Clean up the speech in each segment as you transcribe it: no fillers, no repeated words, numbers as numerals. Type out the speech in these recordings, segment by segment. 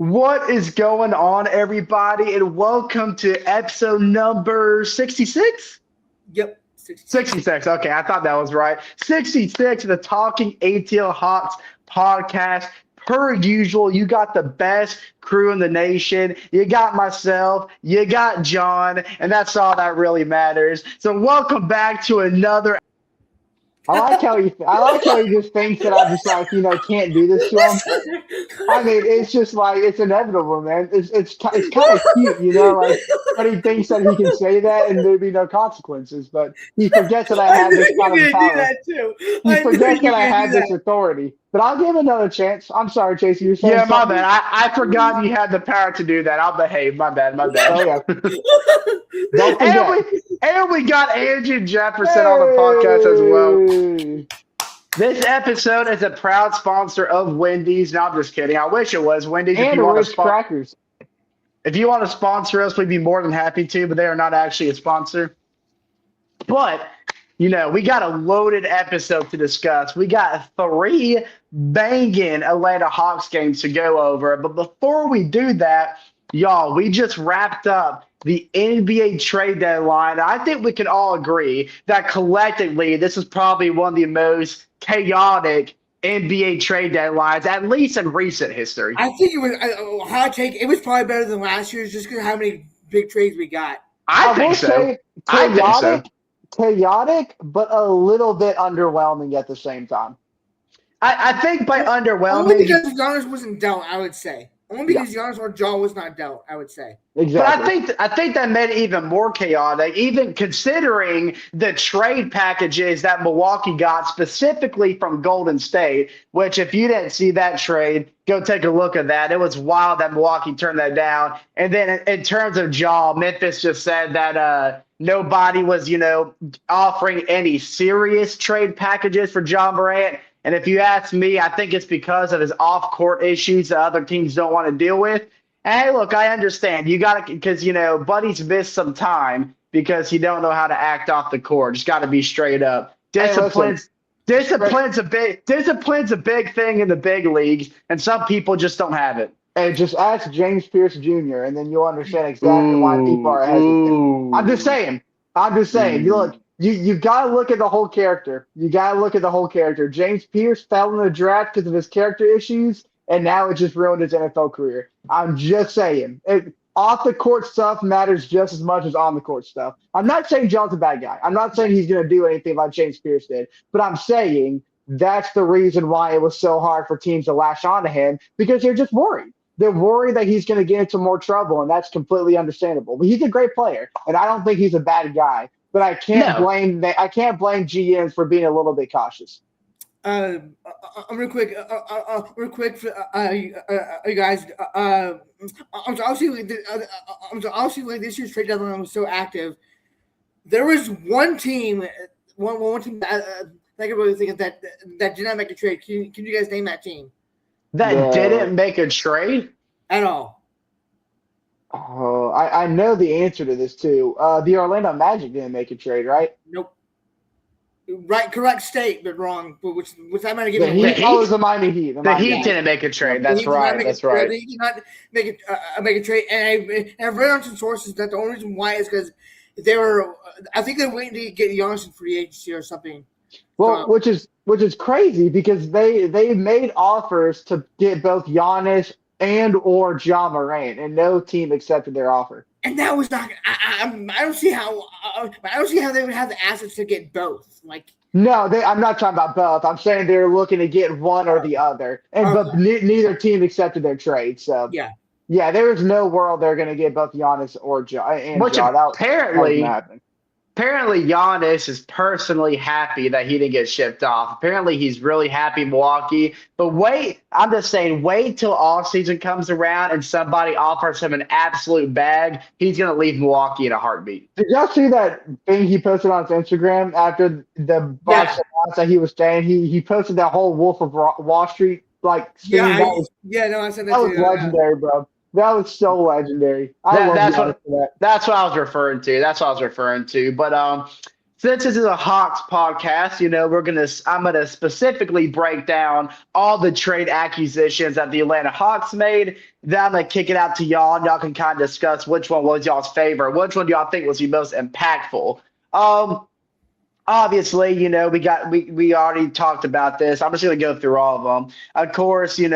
What is going on, everybody? And welcome to episode number 66? Yep. 66. 66. Okay, I thought that was right. 66 of the Talking ATL Hawks podcast. Per usual, you got the best crew in the nation. You got myself, you got John, and that's all that really matters. So welcome back to another. I like how he just thinks that I'm just like, can't do this to him. I mean, it's just like it's inevitable, man. It's kind of cute, like but he thinks that he can say that and there be no consequences. But he forgets that I have this kind of power. Do that too. He forgets that I have this authority. But I'll give him another chance. I'm sorry, Chase. You were saying my something? bad. I forgot you had the power to do that. I'll behave. My bad. Oh yeah. Don't forget. And we got Andrew Jefferson on the podcast as well. This episode is a proud sponsor of Wendy's. No, I'm just kidding. I wish it was Wendy's. And Ritz Crackers. If you want to sponsor us, we'd be more than happy to, but they are not actually a sponsor. But, we got a loaded episode to discuss. We got 3 banging Atlanta Hawks games to go over. But before we do that, y'all, we just wrapped up the NBA trade deadline. I think we can all agree that collectively this is probably one of the most chaotic NBA trade deadlines, at least in recent history. I think it was hot take. It was probably better than last year's just because of how many big trades we got. I think so. Chaotic, but a little bit underwhelming at the same time. I think by underwhelming, only because Giannis wasn't dealt, I would say. Only because Giannis or Jaw was not dealt, I would say. Exactly. But I think that made it even more chaotic, even considering the trade packages that Milwaukee got specifically from Golden State, which if you didn't see that trade, go take a look at that. It was wild that Milwaukee turned that down. And then in terms of Jaw, Memphis just said that nobody was, offering any serious trade packages for Ja Morant. And if you ask me, I think it's because of his off-court issues that other teams don't want to deal with. And hey, look, I understand. You got to, because, Buddy's missed some time because he don't know how to act off the court. Just got to be straight up. Discipline's a big thing in the big leagues, and some people just don't have it. And just ask James Pierce Jr., and then you'll understand exactly why people are hesitant. I'm just saying. Look. You got to look at the whole character. James Pierce fell in the draft because of his character issues, and now it just ruined his NFL career. I'm just saying. Off-the-court stuff matters just as much as on-the-court stuff. I'm not saying John's a bad guy. I'm not saying he's going to do anything like James Pierce did. But I'm saying that's the reason why it was so hard for teams to latch on to him, because they're just worried. They're worried that he's going to get into more trouble, and that's completely understandable. But he's a great player, and I don't think he's a bad guy. But I can't blame GMs for being a little bit cautious. Real quick, you guys. Obviously, this year's trade deadline was so active. There was one team that I could really think of that did not make a trade. Can you guys name that team? That didn't make a trade at all. Oh, I know the answer to this too. The Orlando Magic didn't make a trade, right? Nope. Right, correct state, but wrong. But which I might have given. The Heat. Oh, it was the Miami Heat. The Heat didn't make a trade. That's right. They did not make a trade, and I've read on some sources that the only reason why is because they were. I think they're waiting to get Giannis in free agency or something. Well, which is crazy because they made offers to get both Giannis and or Ja Morant, and no team accepted their offer. And that was not. I don't see how. I don't see how they would have the assets to get both. No, I'm not talking about both. I'm saying they're looking to get one or the other, but neither team accepted their trade. So yeah, there is no world they're going to get both Giannis or Ja. Apparently, Giannis is personally happy that he didn't get shipped off. Apparently, he's really happy in Milwaukee. But wait till offseason comes around and somebody offers him an absolute bag. He's going to leave Milwaukee in a heartbeat. Did y'all see that thing he posted on his Instagram after the Bucks announced that he was staying? He posted that whole Wolf of Wall Street I said that. That was legendary, bro. That was so legendary. That's what I was referring to. But Since this is a Hawks podcast, I'm gonna specifically break down all the trade acquisitions that the Atlanta Hawks made. Then I'm gonna kick it out to y'all, and y'all can kind of discuss which one was y'all's favorite, which one do y'all think was the most impactful. Um, Obviously, we already talked about this. I'm just gonna go through all of them. Of course, it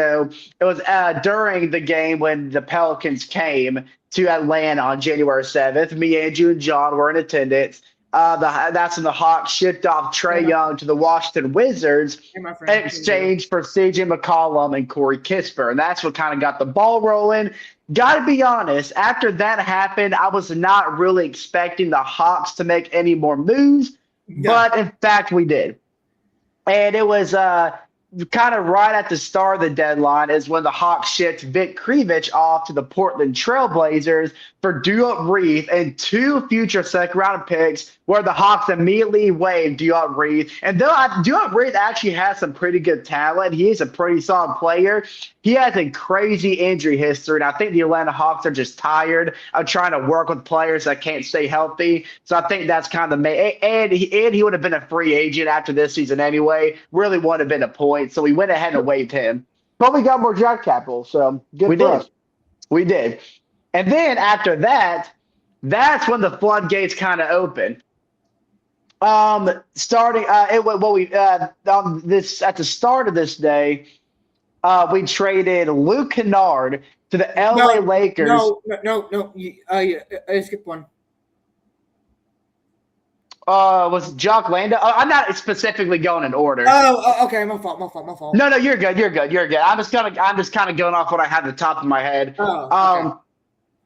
was during the game when the Pelicans came to Atlanta on January 7th. Me, Andrew, and John were in attendance. That's when the Hawks shipped off Hey, Trey my, Young to the Washington Wizards hey, my in friend. Here you go. exchange for CJ McCollum and Corey Kispert. And that's what kind of got the ball rolling. Got to be honest, after that happened, I was not really expecting the Hawks to make any more moves, Yeah. but in fact, we did. And it was kind of right at the start of the deadline is when the Hawks shipped Vic Krivich off to the Portland Trailblazers for Duop Reith and two future second-round picks, where the Hawks immediately waived Duop Reith. And though Duop Reith actually has some pretty good talent, he is a pretty solid player. He has a crazy injury history, and I think the Atlanta Hawks are just tired of trying to work with players that can't stay healthy. So I think that's kind of the main. And he would have been a free agent after this season anyway. Really would have been a point. So we went ahead and waived him. But we got more draft capital, so good We for did. us. We did. And then after that, that's when the floodgates kind of opened. Starting it what we this at the start of this day, we traded Luke Kennard to the LA Lakers. No. I skipped one. Was Jock Landa? I'm not specifically going in order. Okay. My fault. No, you're good. I'm just kind of going off what I had at the top of my head. Okay.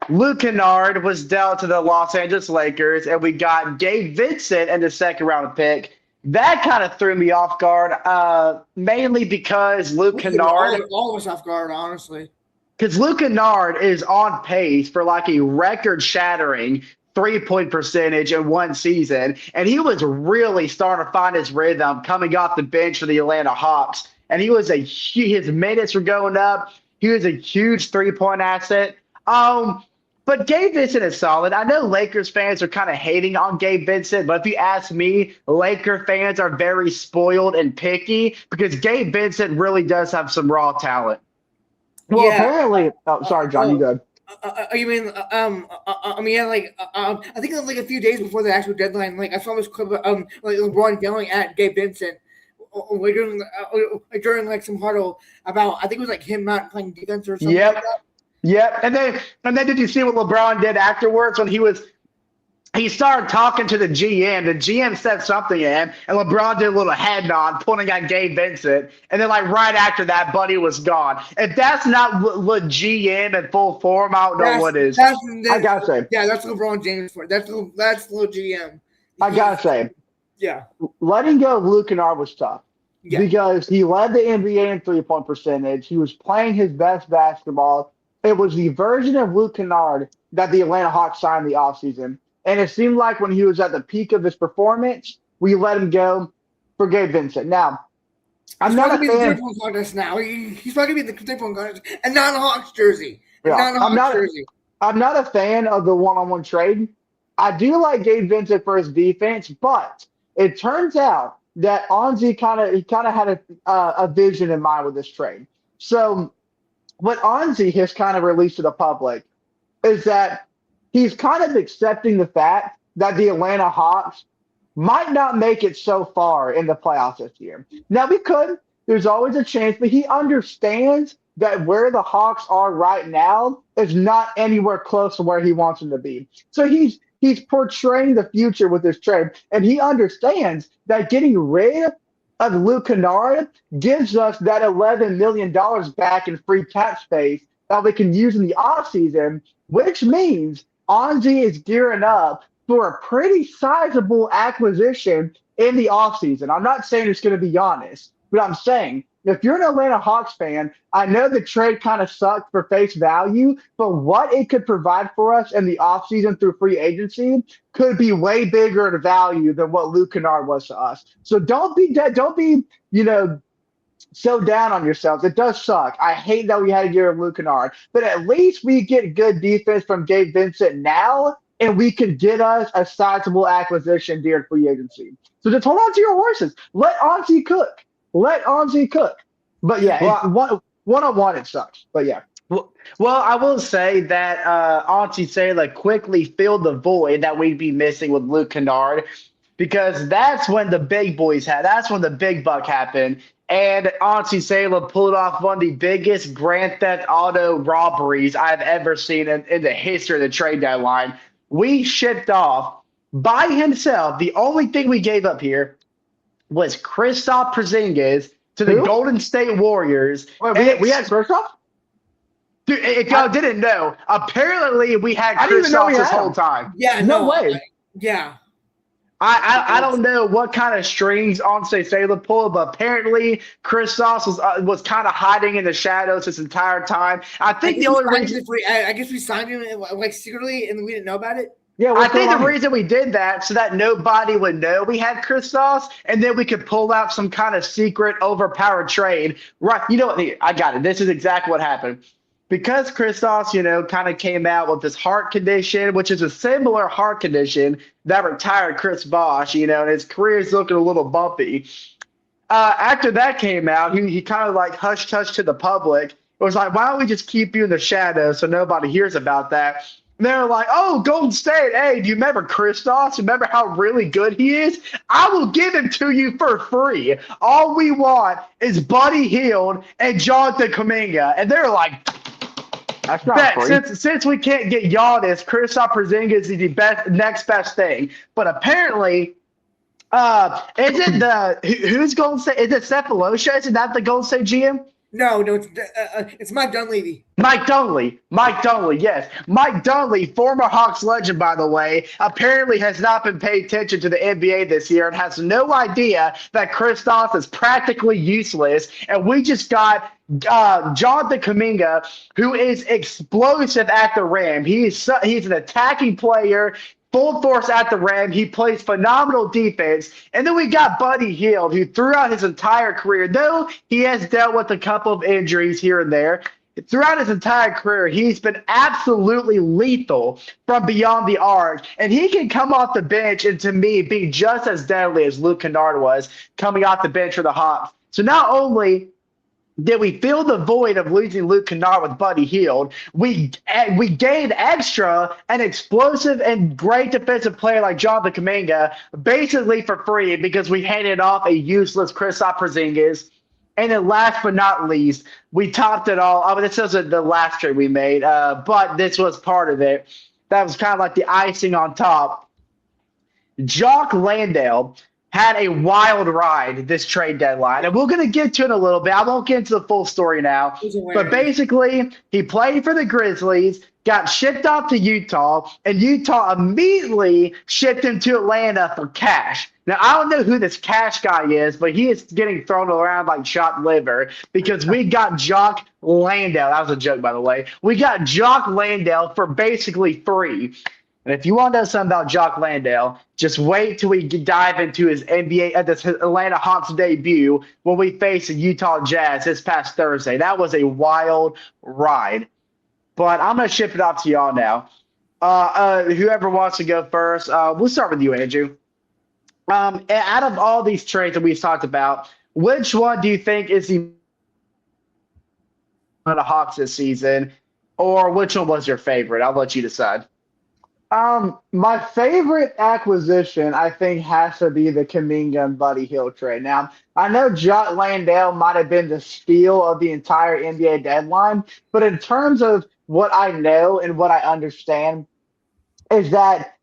Luke Kennard was dealt to the Los Angeles Lakers, and we got Gabe Vincent in the second round pick. That kind of threw me off guard, mainly because Luke Kennard. All of us off guard, honestly. Because Luke Kennard is on pace for like a record-shattering three-point percentage in one season, and he was really starting to find his rhythm coming off the bench for the Atlanta Hawks. And his minutes were going up. He was a huge three-point asset. But Gabe Vincent is solid. I know Lakers fans are kind of hating on Gabe Vincent, but if you ask me, Laker fans are very spoiled and picky because Gabe Vincent really does have some raw talent. Well, Yeah. apparently, sorry, John, you go. You mean I think like a few days before the actual deadline, like I saw this clip of like LeBron yelling at Gabe Vincent during like some huddle about, I think it was like him not playing defense or something. Yep. Like that. Yep. And then did you see what LeBron did afterwards when he started talking to the GM. The GM said something to him, and LeBron did a little head nod, pointing at Gabe Vincent. And then, like, right after that, Buddy was gone. If that's not GM in full form, I don't know what is. I gotta say, Yeah, that's LeBron James for it. That's little GM. I gotta say, Yeah. letting go of Luke Kennard was tough Yeah. because he led the NBA in three-point percentage. He was playing his best basketball. It was the version of Luke Kennard that the Atlanta Hawks signed in the offseason. And it seemed like when he was at the peak of his performance, we let him go for Gabe Vincent. Now, I'm not a fan. Three-point contest now. He's probably gonna be the three-point contest and not a Hawks jersey. Yeah, Jersey. I'm not a fan of the one-on-one trade. I do like Gabe Vincent for his defense, but it turns out that Onzi kind of had a vision in mind with this trade. So what Onzi has kind of released to the public is that he's kind of accepting the fact that the Atlanta Hawks might not make it so far in the playoffs this year. Now, we could. There's always a chance, but he understands that where the Hawks are right now is not anywhere close to where he wants them to be. So he's portraying the future with this trade, and he understands that getting rid of Luke Kennard gives us that $11 million back in free cap space that we can use in the offseason, which means Onzi is gearing up for a pretty sizable acquisition in the offseason. I'm not saying it's going to be Giannis, but I'm saying if you're an Atlanta Hawks fan, I know the trade kind of sucked for face value, but what it could provide for us in the offseason through free agency could be way bigger in value than what Luke Kennard was to us. So don't be so down on yourselves. It does suck. I hate that we had to get rid of Luke Kennard, but at least we get good defense from Gabe Vincent now and we could get us a sizable acquisition during free agency. So just hold on to your horses. Let Onsi cook. Let Onsi cook. But yeah, it's Well, one on one. It sucks. But yeah, well, I will say that Auntie Sayla quickly filled the void that we'd be missing with Luke Kennard because that's when the big boys had. That's when the big buck happened. And Auntie Sayla pulled off one of the biggest Grand Theft Auto robberies I've ever seen in the history of the trade deadline. We shipped off by himself. The only thing we gave up here was Kristaps Porzingis to the who? Golden State Warriors. Wait, And we had Kershaw? dude, if y'all didn't know, apparently we had I didn't even know we Kristaps this had whole him. time. Yeah, No way. yeah. I don't know what kind of strings Onse Sailor pulled, but apparently Kristaps was kind of hiding in the shadows this entire time. I think the only reason I guess we signed him like secretly and we didn't know about it. Yeah, I what's think going on the here? reason we did that so that nobody would know we had Kristaps, and then we could pull out some kind of secret, overpowered trade. Right? You know what? I got it. This is exactly what happened. Because Kristaps, kind of came out with this heart condition, which is a similar heart condition that retired Chris Bosh, and his career is looking a little bumpy. After that came out, he kind of like hush hush to the public. It was like, why don't we just keep you in the shadows so nobody hears about that? And they're like, oh, Golden State, hey, do you remember Kristaps? Remember how really good he is? I will give him to you for free. All we want is Buddy Hield and Jonathan Kuminga. And they're like, That's not bet, free. since we can't get Giannis, Kristaps Porzingis is the next best thing. But apparently, is it who's Golden State? Is it Cephalosha? Isn't that the Golden State GM? No, it's Mike Dunleavy. Mike Dunley, yes. Mike Dunley, former Hawks legend, by the way, apparently has not been paying attention to the NBA this year and has no idea that Kristaps is practically useless. And we just got Jonathan Kuminga, who is explosive at the rim. He's an attacking player. Full force at the rim. He plays phenomenal defense. And then we got Buddy Hield, who throughout his entire career, though he has dealt with a couple of injuries here and there, throughout his entire career, he's been absolutely lethal from beyond the arc. And he can come off the bench and, to me, be just as deadly as Luke Kennard was coming off the bench for the Hawks. So not only did we fill the void of losing Luke Kennard with Buddy Hield, we gained extra an explosive and great defensive player like Jonathan Kuminga basically for free because we handed off a useless Kristaps Porzingis. And then last but not least, we topped it all. I mean, this wasn't the last trade we made, but this was part of it. That was kind of like the icing on top. Jock Landale had a wild ride this trade deadline, and we're going to get to it in a little bit. I won't get into the full story now, but basically, he played for the Grizzlies, got shipped off to Utah, and Utah immediately shipped him to Atlanta for cash. Now, I don't know who this cash guy is, but he is getting thrown around like chopped liver because we got Jock Landale. That was a joke, by the way. We got Jock Landale for basically free. And if you want to know something about Jock Landale, just wait till we dive into his this Atlanta Hawks debut when we face the Utah Jazz this past Thursday. That was a wild ride. But I'm going to ship it off to y'all now. Whoever wants to go first, we'll start with you, Andrew. Out of all these trades that we've talked about, which one do you think is the Hawks this season, or which one was your favorite? I'll let you decide. My favorite acquisition, I think, has to be the Kuminga and Buddy Hield trade. Now, I know Jock Landale might have been the steal of the entire NBA deadline, but in terms of what I know and what I understand, is that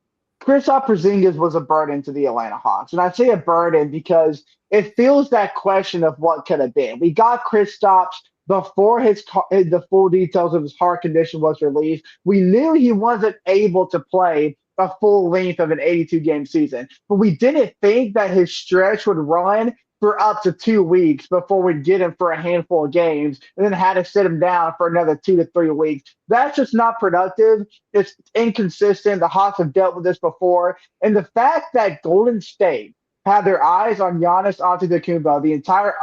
Kristaps Porzingis was a burden to the Atlanta Hawks. And I say a burden because it feels that question of what could have been. We got Kristaps before the full details of his heart condition was released. We knew he wasn't able to play a full length of an 82-game season, but we didn't think that his stretch would run for up to 2 weeks before we'd get him for a handful of games and then had to sit him down for another 2 to 3 weeks. That's just not productive. It's inconsistent. The Hawks have dealt with this before. And the fact that Golden State had their eyes on Giannis Antetokounmpo the entire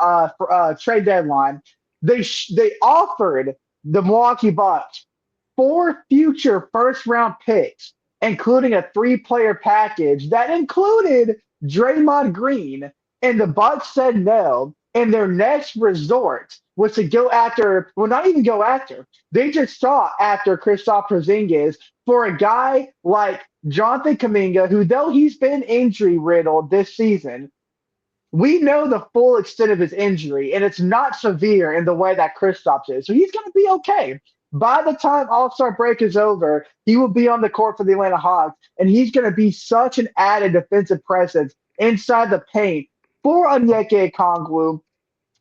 trade deadline, they offered the Milwaukee Bucks 4 future first-round picks including a 3-player package that included Draymond Green, and the Bucks said no. And their next resort was to go after, well, not even go after. They just sought after Kristaps Porzingis for a guy like Jonathan Kuminga, who though he's been injury riddled this season, we know the full extent of his injury, and it's not severe in the way that Kristaps is. So he's going to be okay. By the time All-Star break is over, he will be on the court for the Atlanta Hawks, and he's going to be such an added defensive presence inside the paint for Onyeka Okongwu,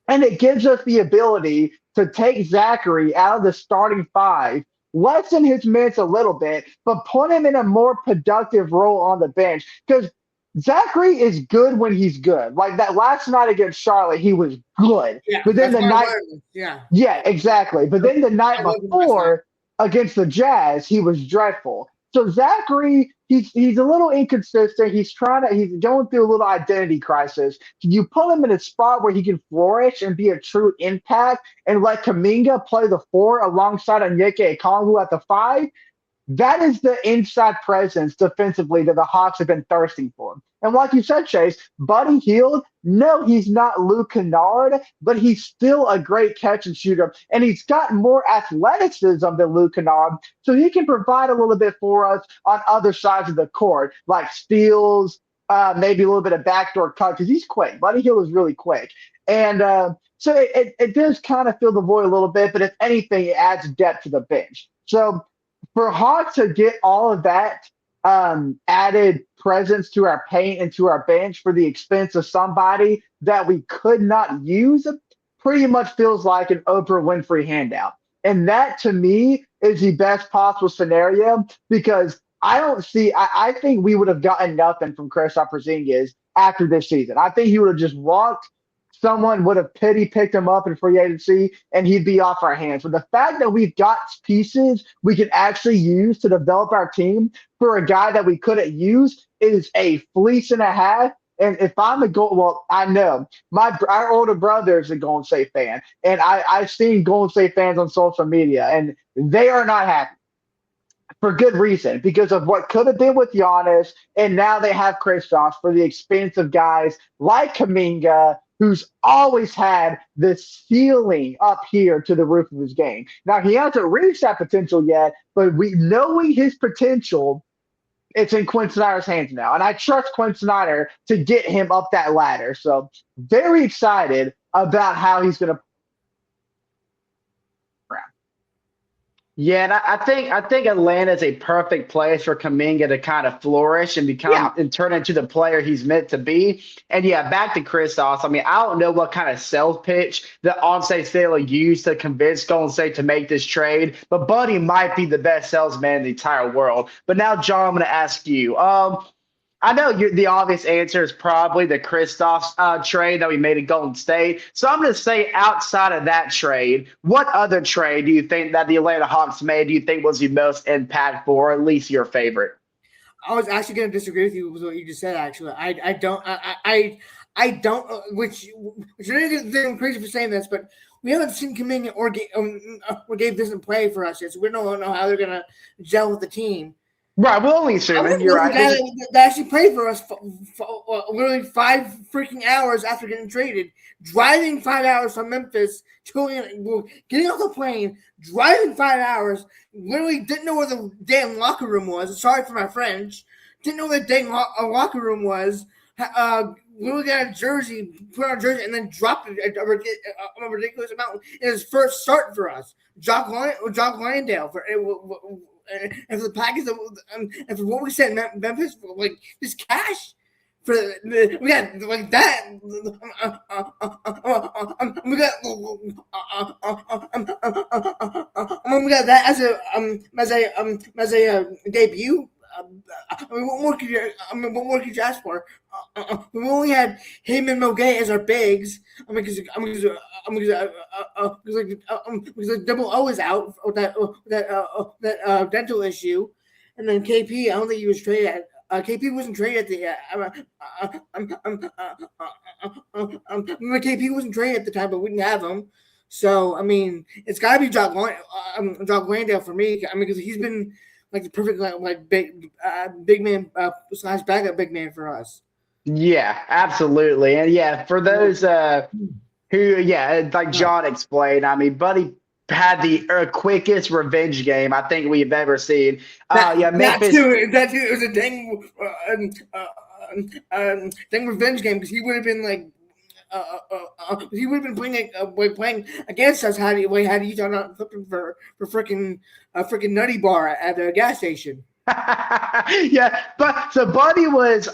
and it gives us the ability to take Zachary out of the starting five, lessen his minutes a little bit, but put him in a more productive role on the bench. Because Zachary is good when he's good. Like that last night against Charlotte, he was good. Yeah, but then the night, yeah, exactly. But then the night before against the Jazz, he was dreadful. So Zachary, he's a little inconsistent. He's going through a little identity crisis. Can you put him in a spot where he can flourish and be a true impact and let Kuminga play the 4 alongside Onyeka Okongwu at the 5? That is the inside presence defensively that the Hawks have been thirsting for. And like you said, Chase, Buddy Hield, no, he's not Luke Kennard, but he's still a great catch and shooter. And he's got more athleticism than Luke Kennard, so he can provide a little bit for us on other sides of the court, like steals, maybe a little bit of backdoor cut, because he's quick. Buddy Hield is really quick. And so it does kind of fill the void a little bit, but if anything, it adds depth to the bench. So for Hawks to get all of that added presence to our paint and to our bench for the expense of somebody that we could not use pretty much feels like an Oprah Winfrey handout. And that, to me, is the best possible scenario because I think we would have gotten nothing from Kristaps Porzingis after this season. I think he would have just walked. Someone would have picked him up in free agency, and he'd be off our hands. But the fact that we've got pieces we can actually use to develop our team for a guy that we couldn't use is a fleece and a half. And if I'm I know our older brother is a Golden State fan, and I've seen Golden State fans on social media, and they are not happy for good reason because of what could have been with Giannis, and now they have Kristaps for the expense of guys like Kuminga, who's always had this ceiling up here to the roof of his game. Now, he hasn't reached that potential yet, but knowing his potential, it's in Quinn Snyder's hands now. And I trust Quinn Snyder to get him up that ladder. So very excited about how he's going to. Yeah, and I think Atlanta is a perfect place for Kuminga to kind of flourish and become and turn into the player he's meant to be. And yeah, back to Kristaps. I mean, I don't know what kind of sales pitch that On-State Sailor used to convince Golden State to make this trade, but Buddy might be the best salesman in the entire world. But now, John, I'm going to ask you. I know the obvious answer is probably the Kristaps trade that we made in Golden State. So I'm going to say outside of that trade, what other trade do you think that the Atlanta Hawks made do you think was the most impactful or at least your favorite? I was actually going to disagree with you with what you just said, actually. I don't, which they're crazy for saying this, but we haven't seen Kuminga or Gabe doesn't play for us yet, so we don't know how they're going to gel with the team. Right, we'll only assume you're right. That actually played for us for literally 5 freaking hours after getting traded, driving 5 hours from Memphis, getting off the plane, driving 5 hours, literally didn't know where the damn locker room was. Sorry for my French. Didn't know where the dang locker room was. Literally got a jersey, put on a jersey, and then dropped a ridiculous amount in his first start for us. Jock Landale and for the package and for what we said in Memphis, like this cash for we got like that. We got that as a debut. What more could you ask for? We only had him and Mogay as our bigs. Because Double O is out with that dental issue, and then KP. I don't think he was traded. KP wasn't traded at the. KP wasn't traded at the time, but we didn't have him. So I mean, it's got to be Jock Landale for me. I mean, because he's been like the perfect like big man slash backup big man for us. Yeah, absolutely. And yeah, for those who, yeah, like John explained, I mean, Buddy had the quickest revenge game I think we've ever seen. Yeah, Memphis. That too. It was a dang revenge game because he would have been like. He would have been playing against us had Utah not flipping for freaking nutty bar at the gas station. Yeah, but so Buddy was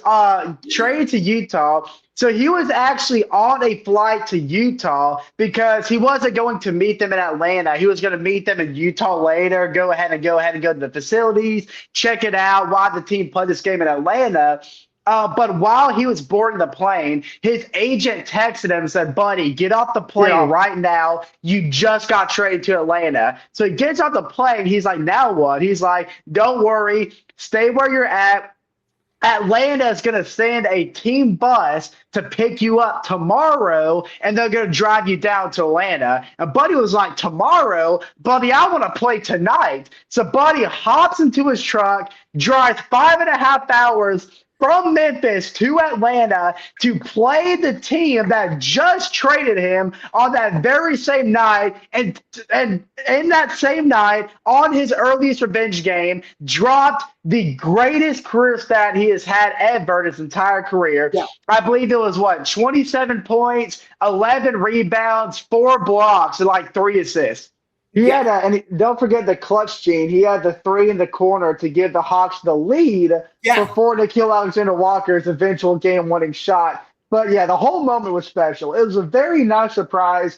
traded to Utah. So he was actually on a flight to Utah because he wasn't going to meet them in Atlanta. He was going to meet them in Utah later, go ahead and go to the facilities, check it out, why the team played this game in Atlanta. But while he was boarding the plane, his agent texted him and said, Buddy, get off the plane right now. You just got traded to Atlanta. So he gets off the plane. He's like, now what? He's like, don't worry. Stay where you're at. Atlanta is going to send a team bus to pick you up tomorrow, and they're going to drive you down to Atlanta. And Buddy was like, tomorrow? Buddy, I want to play tonight. So Buddy hops into his truck, drives 5.5 hours from Memphis to Atlanta to play the team that just traded him on that very same night. And in that same night, on his earliest revenge game, dropped the greatest career stat he has had ever in his entire career. Yeah. I believe it was 27 points, 11 rebounds, 4 blocks, and like 3 assists. He had and don't forget the clutch gene. He had the 3 in the corner to give the Hawks the lead before Nickeil Alexander-Walker's eventual game-winning shot. But yeah, the whole moment was special. It was a very nice surprise.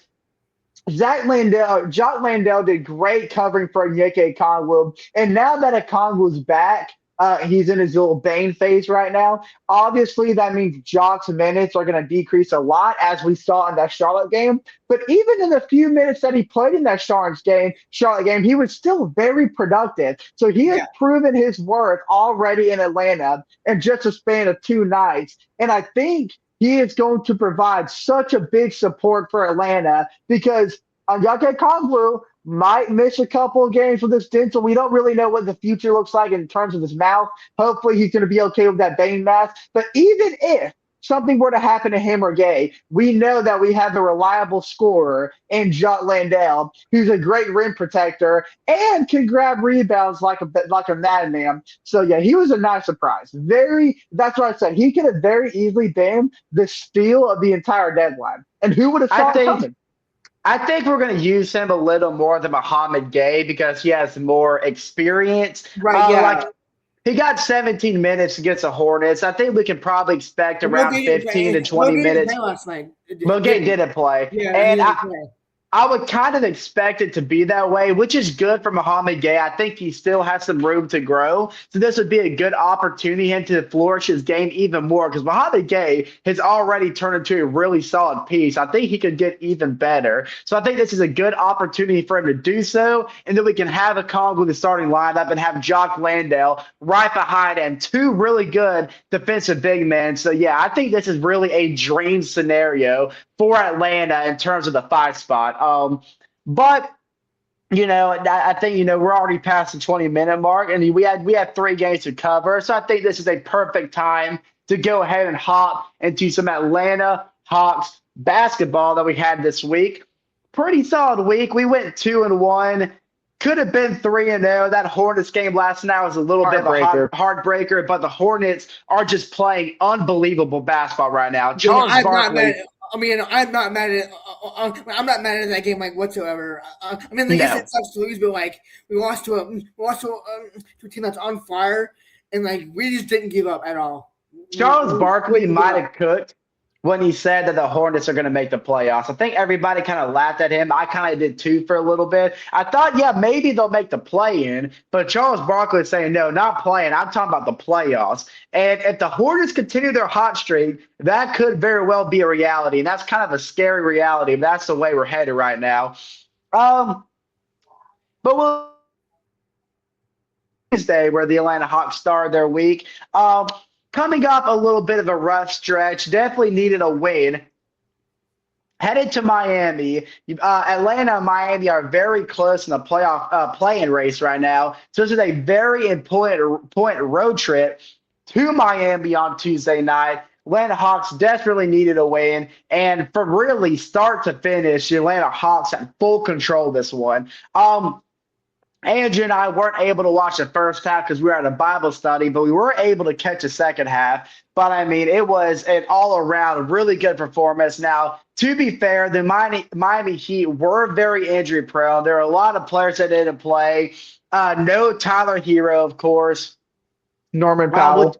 Jock Landale did great covering for Onyeka Okongwu. And now that Okongwu's back, he's in his little Bane phase right now. Obviously, that means Jock's minutes are going to decrease a lot, as we saw in that Charlotte game. But even in the few minutes that he played in that Charlotte game, he was still very productive. So he has proven his worth already in Atlanta in just a span of 2 nights. And I think he is going to provide such a big support for Atlanta because Onyeka Okongwu might miss a couple of games with this dental. We don't really know what the future looks like in terms of his mouth. Hopefully he's going to be okay with that Bane mask. But even if something were to happen to him or Gay, we know that we have a reliable scorer in Jock Landale, who's a great rim protector and can grab rebounds like a madman. So yeah, he was a nice surprise. That's what I said. He could have very easily been the steal of the entire deadline. And who would have thought it coming? I think we're going to use him a little more than Muhammad Gay because he has more experience. Right, he got 17 minutes against the Hornets. I think we can probably expect around 15 to 20 minutes. Well, Gay didn't play. Yeah, and I would kind of expect it to be that way, which is good for Muhammad Gay. I think he still has some room to grow. So this would be a good opportunity for him to flourish his game even more because Muhammad Gay has already turned into a really solid piece. I think he could get even better. So I think this is a good opportunity for him to do so. And then we can have Okongwu the starting lineup and have Jock Landale right behind him. 2 really good defensive big men. So yeah, I think this is really a dream scenario for Atlanta in terms of the 5 spot. But I think we're already past the 20-minute mark, and we had 3 games to cover. So I think this is a perfect time to go ahead and hop into some Atlanta Hawks basketball that we had this week. Pretty solid week. We went 2-1. Could have been 3-0. That Hornets game last night was a little bit of a heartbreaker, but the Hornets are just playing unbelievable basketball right now. Charles Barkley. I'm not mad at. I'm not mad at that game whatsoever. It sucks to lose, but we lost to a team that's on fire, and we just didn't give up at all. Charles Barkley might have cooked when he said that the Hornets are going to make the playoffs. I think everybody kind of laughed at him. I kind of did too for a little bit. I thought, maybe they'll make the play-in, but Charles Barkley is saying, no, not playing. I'm talking about the playoffs. And if the Hornets continue their hot streak, that could very well be a reality. And that's kind of a scary reality. But that's the way we're headed right now. But we'll Tuesday where the Atlanta Hawks started their week. Coming off a little bit of a rough stretch, definitely needed a win headed to Miami. Atlanta and Miami are very close in the playoff play-in race right now. So this is a very important road trip to Miami on Tuesday night. Atlanta Hawks desperately needed a win, and from really start to finish, the Atlanta Hawks had full control of this one. Andrew and I weren't able to watch the first half because we were at a Bible study, but we were able to catch the second half. But I mean, it was an all around really good performance. Now, to be fair, the Miami Heat were very injury prone. There are a lot of players that didn't play. No Tyler Hero, of course, Norman uh, which, Powell.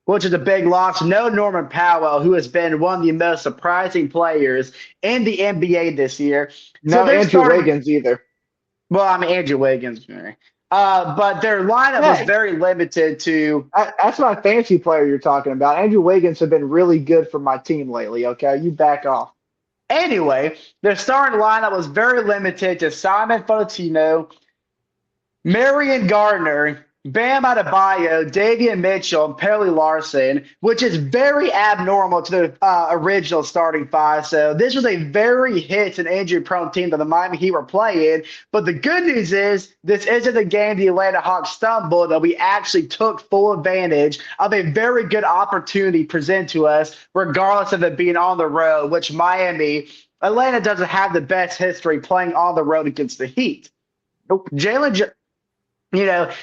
which is a big loss. No Norman Powell, who has been one of the most surprising players in the NBA this year. So No they're Andrew starting. Wiggins either. Well, I mean, Andrew Wiggins. But their lineup was Hey, very limited to. that's my fantasy player you're talking about. Andrew Wiggins have been really good for my team lately. Okay, you back off. Anyway, their starting lineup was very limited to Simon Fontino, Marion Gardner, Bam Adebayo, Davian Mitchell, and Perry Larson, which is very abnormal to the original starting five. So this was a very hit and injury-prone team that the Miami Heat were playing. But the good news is this isn't the game the Atlanta Hawks stumbled, that we actually took full advantage of a very good opportunity presented to us, regardless of it being on the road, which Atlanta doesn't have the best history playing on the road against the Heat. Nope.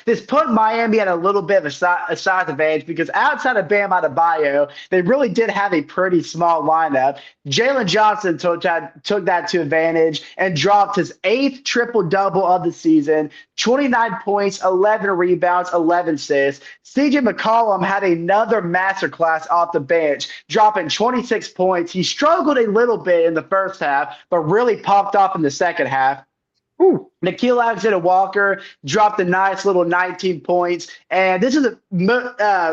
This put Miami at a little bit of a size advantage because outside of Bam Adebayo, they really did have a pretty small lineup. Jalen Johnson took that to advantage and dropped his 8th triple-double of the season, 29 points, 11 rebounds, 11 assists. CJ McCollum had another masterclass off the bench, dropping 26 points. He struggled a little bit in the first half, but really popped off in the second half. Ooh. Nickeil Alexander-Walker dropped a nice little 19 points. And this is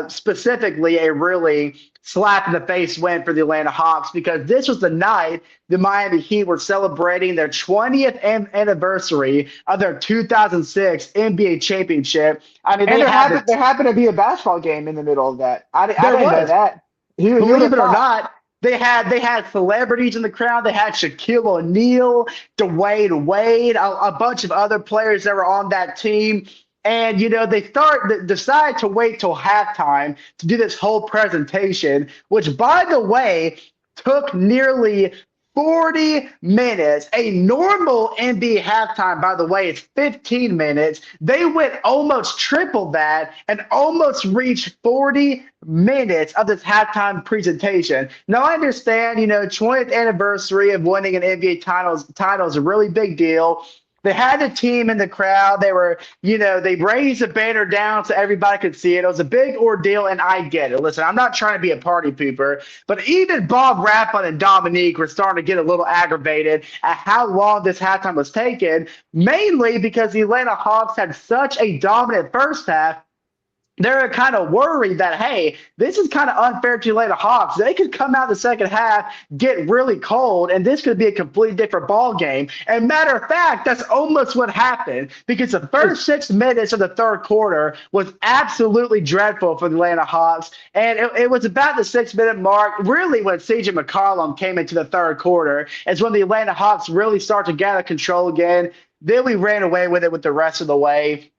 specifically a really slap in the face win for the Atlanta Hawks because this was the night the Miami Heat were celebrating their 20th anniversary of their 2006 NBA championship. I mean, And there happened to be a basketball game in the middle of that. I didn't know that. Believe it or not, they had celebrities in the crowd. They had Shaquille O'Neal, Dwayne Wade, a bunch of other players that were on that team. And, they decided to wait till halftime to do this whole presentation, which, by the way, took nearly 40 minutes. A normal NBA halftime, by the way, is 15 minutes. They went almost triple that and almost reached 40 minutes of this halftime presentation. Now, I understand, 20th anniversary of winning an NBA title is a really big deal. They had a team in the crowd. They were, they raised the banner down so everybody could see it. It was a big ordeal, and I get it. Listen, I'm not trying to be a party pooper, but even Bob Raffin and Dominique were starting to get a little aggravated at how long this halftime was taking, mainly because the Atlanta Hawks had such a dominant first half. They're kind of worried that, hey, this is kind of unfair to Atlanta Hawks. They could come out the second half, get really cold, and this could be a completely different ball game. And matter of fact, that's almost what happened because the first 6 minutes of the third quarter was absolutely dreadful for the Atlanta Hawks. And it was about the 6-minute mark, really, when CJ McCollum came into the third quarter, is when the Atlanta Hawks really start to gather control again. Then we ran away with it with the rest of the way.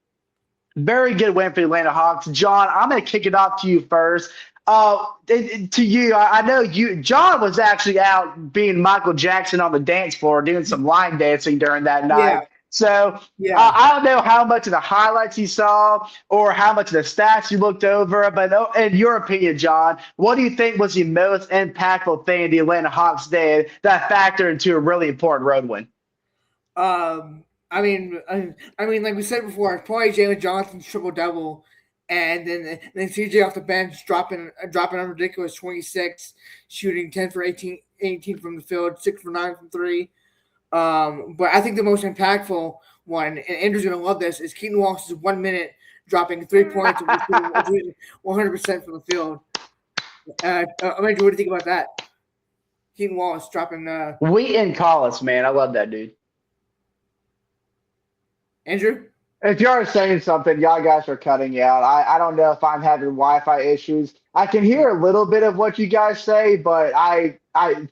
Very good win for the Atlanta Hawks. John, I'm going to kick it off to you first. To you, I know John was actually out being Michael Jackson on the dance floor doing some line dancing during that night. Yeah. So Yeah. I don't know how much of the highlights you saw or how much of the stats you looked over, but in your opinion, John, what do you think was the most impactful thing the Atlanta Hawks did that factored into a really important road win? I mean, like we said before, probably Jalen Johnson's triple double, and then CJ off the bench dropping a ridiculous 26, shooting 10 for 18 from the field, 6 for 9 from three. But I think the most impactfful one, and Andrew's gonna love this, is Keaton Wallace's 1 minute dropping 3 points and 100% from the field. Andrew, what do you think about that? Keaton Wallace dropping. Wheaton Collis, man, I love that dude. Andrew? If you're saying something, y'all guys are cutting out. I don't know if I'm having Wi-Fi issues. I can hear a little bit of what you guys say, but I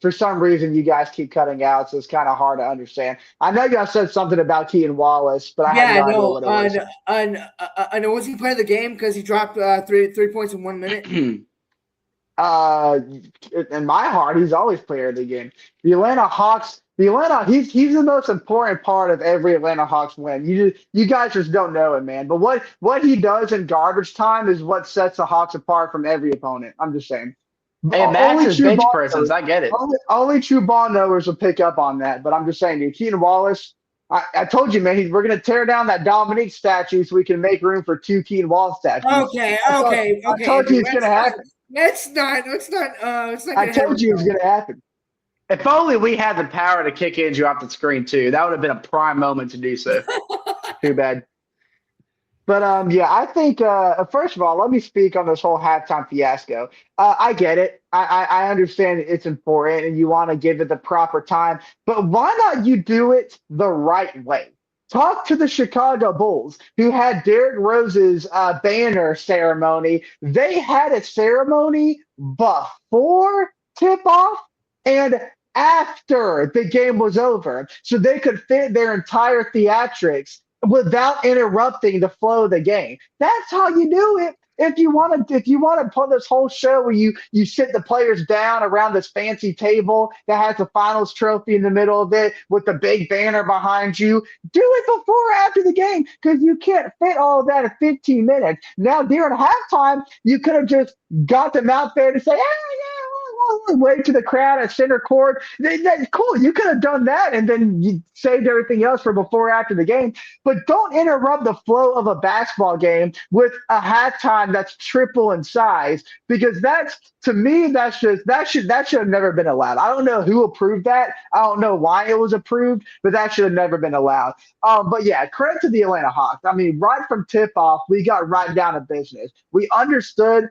for some reason you guys keep cutting out, so it's kind of hard to understand. I know y'all said something about Keaton Wallace, but I have Yeah, no idea no, what it was. I know. Was he playing the game because he dropped three points in 1 minute? Uh, in my heart, he's always player of the game. The Atlanta Hawks, he's the most important part of every Atlanta Hawks win. You guys just don't know it, man. But what he does in garbage time is what sets the Hawks apart from every opponent. I'm just saying. And Only massive true bench ball presence. knowers, I get it. only true ball knowers will pick up on that. But I'm just saying, dude, Keaton Wallace. I told you, man. We're gonna tear down that Dominique statue so we can make room for two Keaton Wallace statues. Okay, I told you it's gonna happen. Let's not. It's not I gonna told happen. you it was gonna happen. If only we had the power to kick Andrew off the screen too. That would have been a prime moment to do so. Too bad. But yeah, I think first of all, let me speak on this whole halftime fiasco. I get it. I understand it's important and you want to give it the proper time, but why not you do it the right way? Talk to the Chicago Bulls, who had Derrick Rose's banner ceremony. They had a ceremony before tip-off and after the game was over, so they could fit their entire theatrics without interrupting the flow of the game. That's how you do it. If you want to put this whole show where you sit the players down around this fancy table that has the finals trophy in the middle of it with the big banner behind you, do it before or after the game because you can't fit all of that in 15 minutes. Now during halftime, you could have just got them out there to say, hey, yeah, wave to the crowd at center court. That's cool. You could have done that and then you saved everything else for before or after the game. But don't interrupt the flow of a basketball game with a halftime that's triple in size because that's to me that should have never been allowed. I don't know who approved that. I don't know why it was approved, but that should have never been allowed. But yeah, credit to the Atlanta Hawks. I mean, right from tip off, we got right down to business. We understood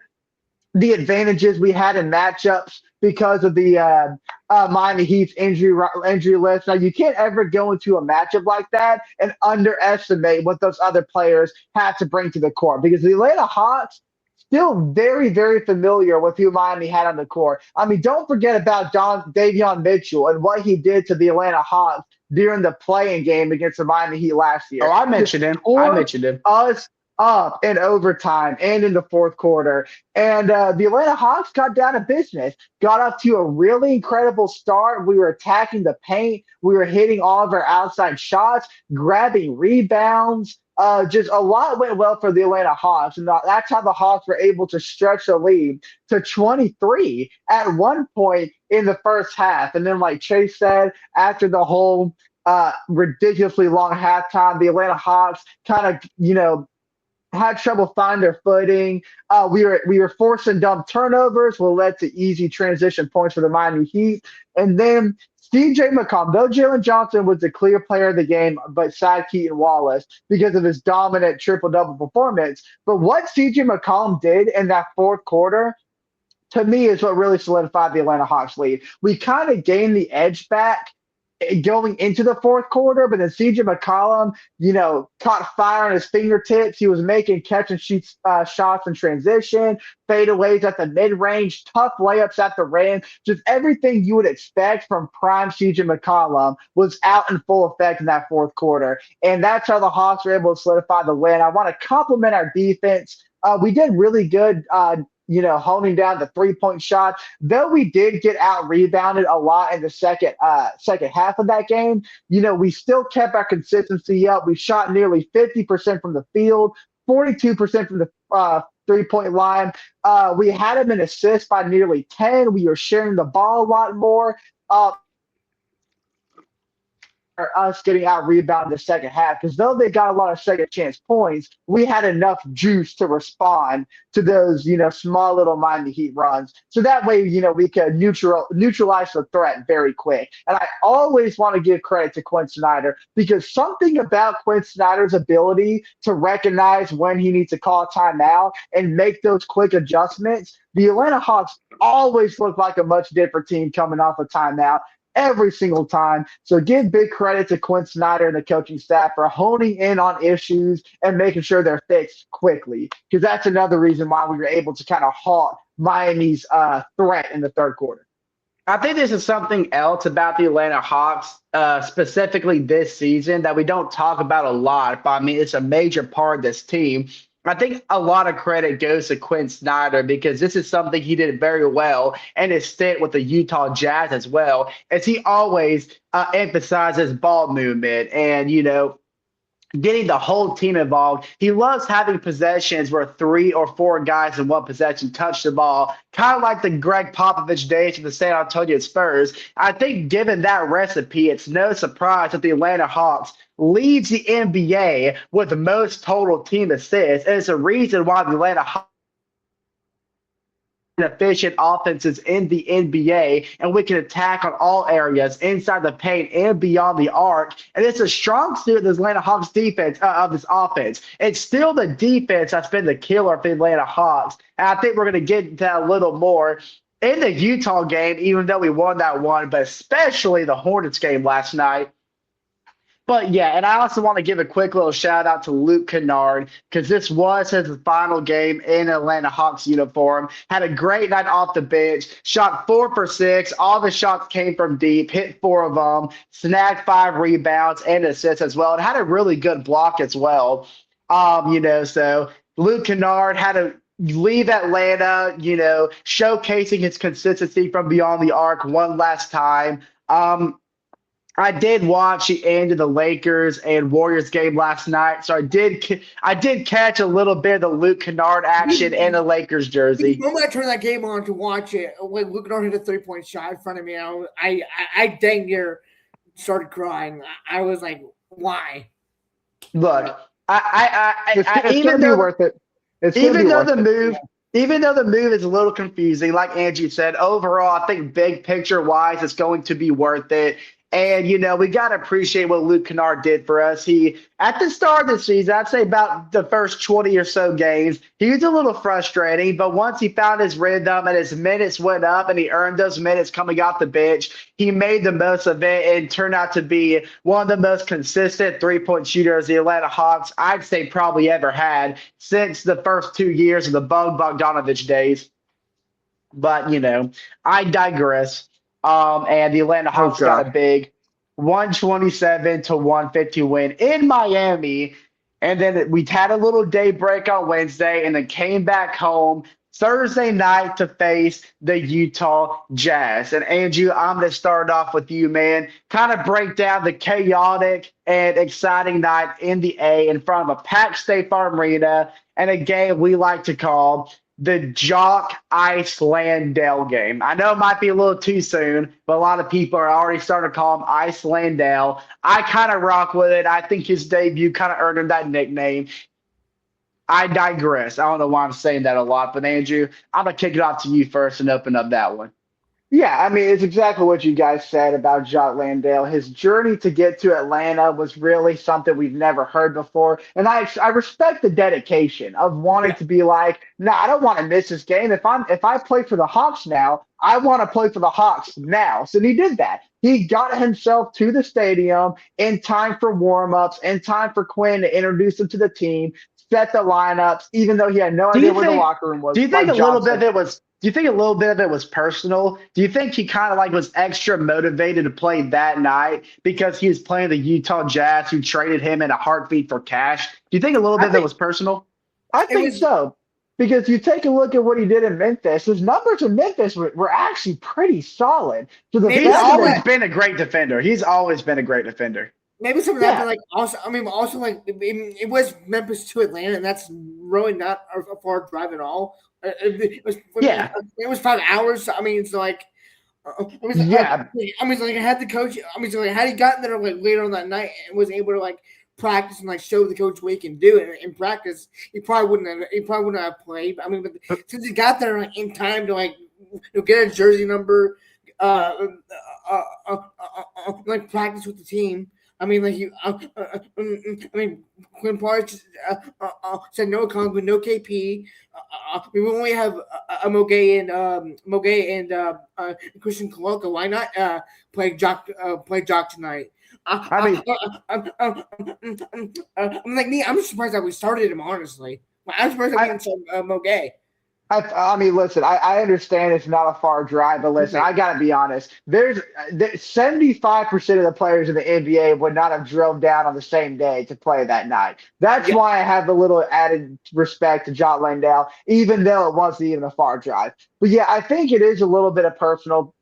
the advantages we had in matchups because of the Miami Heat's injury list. Now you can't ever go into a matchup like that and underestimate what those other players have to bring to the court because the Atlanta Hawks still very, very familiar with who Miami had on the court. I mean, don't forget about Davion Mitchell and what he did to the Atlanta Hawks during the playing game against the Miami Heat last year. Oh, I mentioned him. I mentioned him. Us up in overtime and in the fourth quarter. And the Atlanta Hawks got down to business, got off to a really incredible start. We were attacking the paint. We were hitting all of our outside shots, grabbing rebounds. Just a lot went well for the Atlanta Hawks. And that's how the Hawks were able to stretch the lead to 23 at one point in the first half. And then, like Chase said, after the whole ridiculously long halftime, the Atlanta Hawks kind of, had trouble finding their footing. We were forcing dumb turnovers, will led to easy transition points for the Miami Heat. And then CJ McCollum, though Jalen Johnson was the clear player of the game, but side Keaton Wallace because of his dominant triple-double performance. But what CJ McCollum did in that fourth quarter, to me, is what really solidified the Atlanta Hawks lead. We kind of gained the edge back going into the fourth quarter, but then CJ McCollum, caught fire on his fingertips. He was making catch and shoot shots in transition, fadeaways at the mid-range, tough layups at the rim. Just everything you would expect from prime CJ McCollum was out in full effect in that fourth quarter. And that's how the Hawks were able to solidify the win. I want to compliment our defense. We did really good holding down the three-point shot. Though we did get out-rebounded a lot in the second half of that game, we still kept our consistency up. We shot nearly 50% from the field, 42% from the three-point line. We had him in assists by nearly 10. We were sharing the ball a lot more. Us getting out rebounded in the second half because though they got a lot of second chance points, we had enough juice to respond to those small little Miami Heat runs. So that way we could neutralize the threat very quick. And I always want to give credit to Quinn Snyder because something about Quinn Snyder's ability to recognize when he needs to call a timeout and make those quick adjustments. The Atlanta Hawks always look like a much different team coming off a timeout every single time. So give big credit to Quinn Snyder and the coaching staff for honing in on issues and making sure they're fixed quickly. Because that's another reason why we were able to kind of halt Miami's threat in the third quarter. I think this is something else about the Atlanta Hawks, specifically this season, that we don't talk about a lot. But I mean, it's a major part of this team. I think a lot of credit goes to Quinn Snyder because this is something he did very well and his stint with the Utah Jazz as well, as he always emphasizes ball movement and, getting the whole team involved. He loves having possessions where 3 or 4 guys in one possession touch the ball, kind of like the Greg Popovich days of the San Antonio Spurs. I think given that recipe, it's no surprise that the Atlanta Hawks leads the NBA with the most total team assists. And it's a reason why the Atlanta Hawks efficient offenses in the NBA, and we can attack on all areas inside the paint and beyond the arc. And it's a strong suit of the Atlanta Hawks defense of this offense. It's still the defense that's been the killer for the Atlanta Hawks. And I think we're going to get into that a little more in the Utah game, even though we won that one, but especially the Hornets game last night. But yeah, and I also want to give a quick little shout out to Luke Kennard because this was his final game in Atlanta Hawks uniform. Had a great night off the bench, shot 4 for 6. All the shots came from deep, hit 4 of them, snagged 5 rebounds and assists as well, and had a really good block as well. So Luke Kennard had to leave Atlanta, showcasing his consistency from beyond the arc one last time. I did watch the end of the Lakers and Warriors game last night, so I did catch a little bit of the Luke Kennard action in the Lakers jersey. The moment I turned that game on to watch it, when Luke Kennard hit a 3-point shot in front of me, I dang near started crying. I was like, why? Look, It's going to be worth it. Even though the move is a little confusing, like Angie said, overall, I think big picture wise, it's going to be worth it. And, we got to appreciate what Luke Kennard did for us. At the start of the season, I'd say about the first 20 or so games, he was a little frustrating. But once he found his rhythm and his minutes went up and he earned those minutes coming off the bench, he made the most of it and turned out to be one of the most consistent three-point shooters the Atlanta Hawks, I'd say, probably ever had since the first 2 years of the Bogdanovich days. But, I digress. And the Atlanta Hawks got a big 127-150 win in Miami. And then we had a little day break on Wednesday and then came back home Thursday night to face the Utah Jazz. And Andrew, I'm going to start off with you, man. Kind of break down the chaotic and exciting night in the A in front of a packed State Farm Arena and a game we like to call the Jock Ice Landale game. I know it might be a little too soon, but a lot of people are already starting to call him Ice Landale. I kind of rock with it. I think his debut kind of earned him that nickname. I digress. I don't know why I'm saying that a lot, but Andrew, I'm going to kick it off to you first and open up that one. Yeah, I mean, it's exactly what you guys said about Jock Landale. His journey to get to Atlanta was really something we've never heard before. And I respect the dedication of wanting to be like, no, I don't want to miss this game. If I play for the Hawks now, I want to play for the Hawks now. So he did that. He got himself to the stadium in time for warm-ups, in time for Quinn to introduce him to the team, set the lineups, even though he had no idea where the locker room was. Do you think a little bit of it was Do you think a little bit of it was personal? Do you think he kind of like was extra motivated to play that night because he was playing the Utah Jazz who traded him in a heartbeat for cash? Do you think a little bit of it was personal? I think so. Because you take a look at what he did in Memphis, his numbers in Memphis were actually pretty solid. So he's always been a great defender. He's always been a great defender. Maybe some of that, like also like it was Memphis to Atlanta, and that's really not a far drive at all. It was 5 hours. So, I mean, it's like, had the coach. Had he gotten there like later on that night and was able to like practice and like show the coach what he can do in practice, he probably wouldn't have played. I mean, but since he got there like in time to like get a jersey number, like practice with the team. I mean, Quinn Parks said no Kong, but no KP. We only have Mogay and Christian Coloca. Why not play Jock tonight? I'm like me. I'm surprised that we started him. Honestly, I'm surprised that we didn't start Mogay. I mean, listen, I understand it's not a far drive, but listen, I gotta be honest. There's 75% of the players in the NBA would not have drove down on the same day to play that night. That's Yeah, why I have a little added respect to John Landale, even though it wasn't even a far drive. But yeah, I think it is a little bit of personal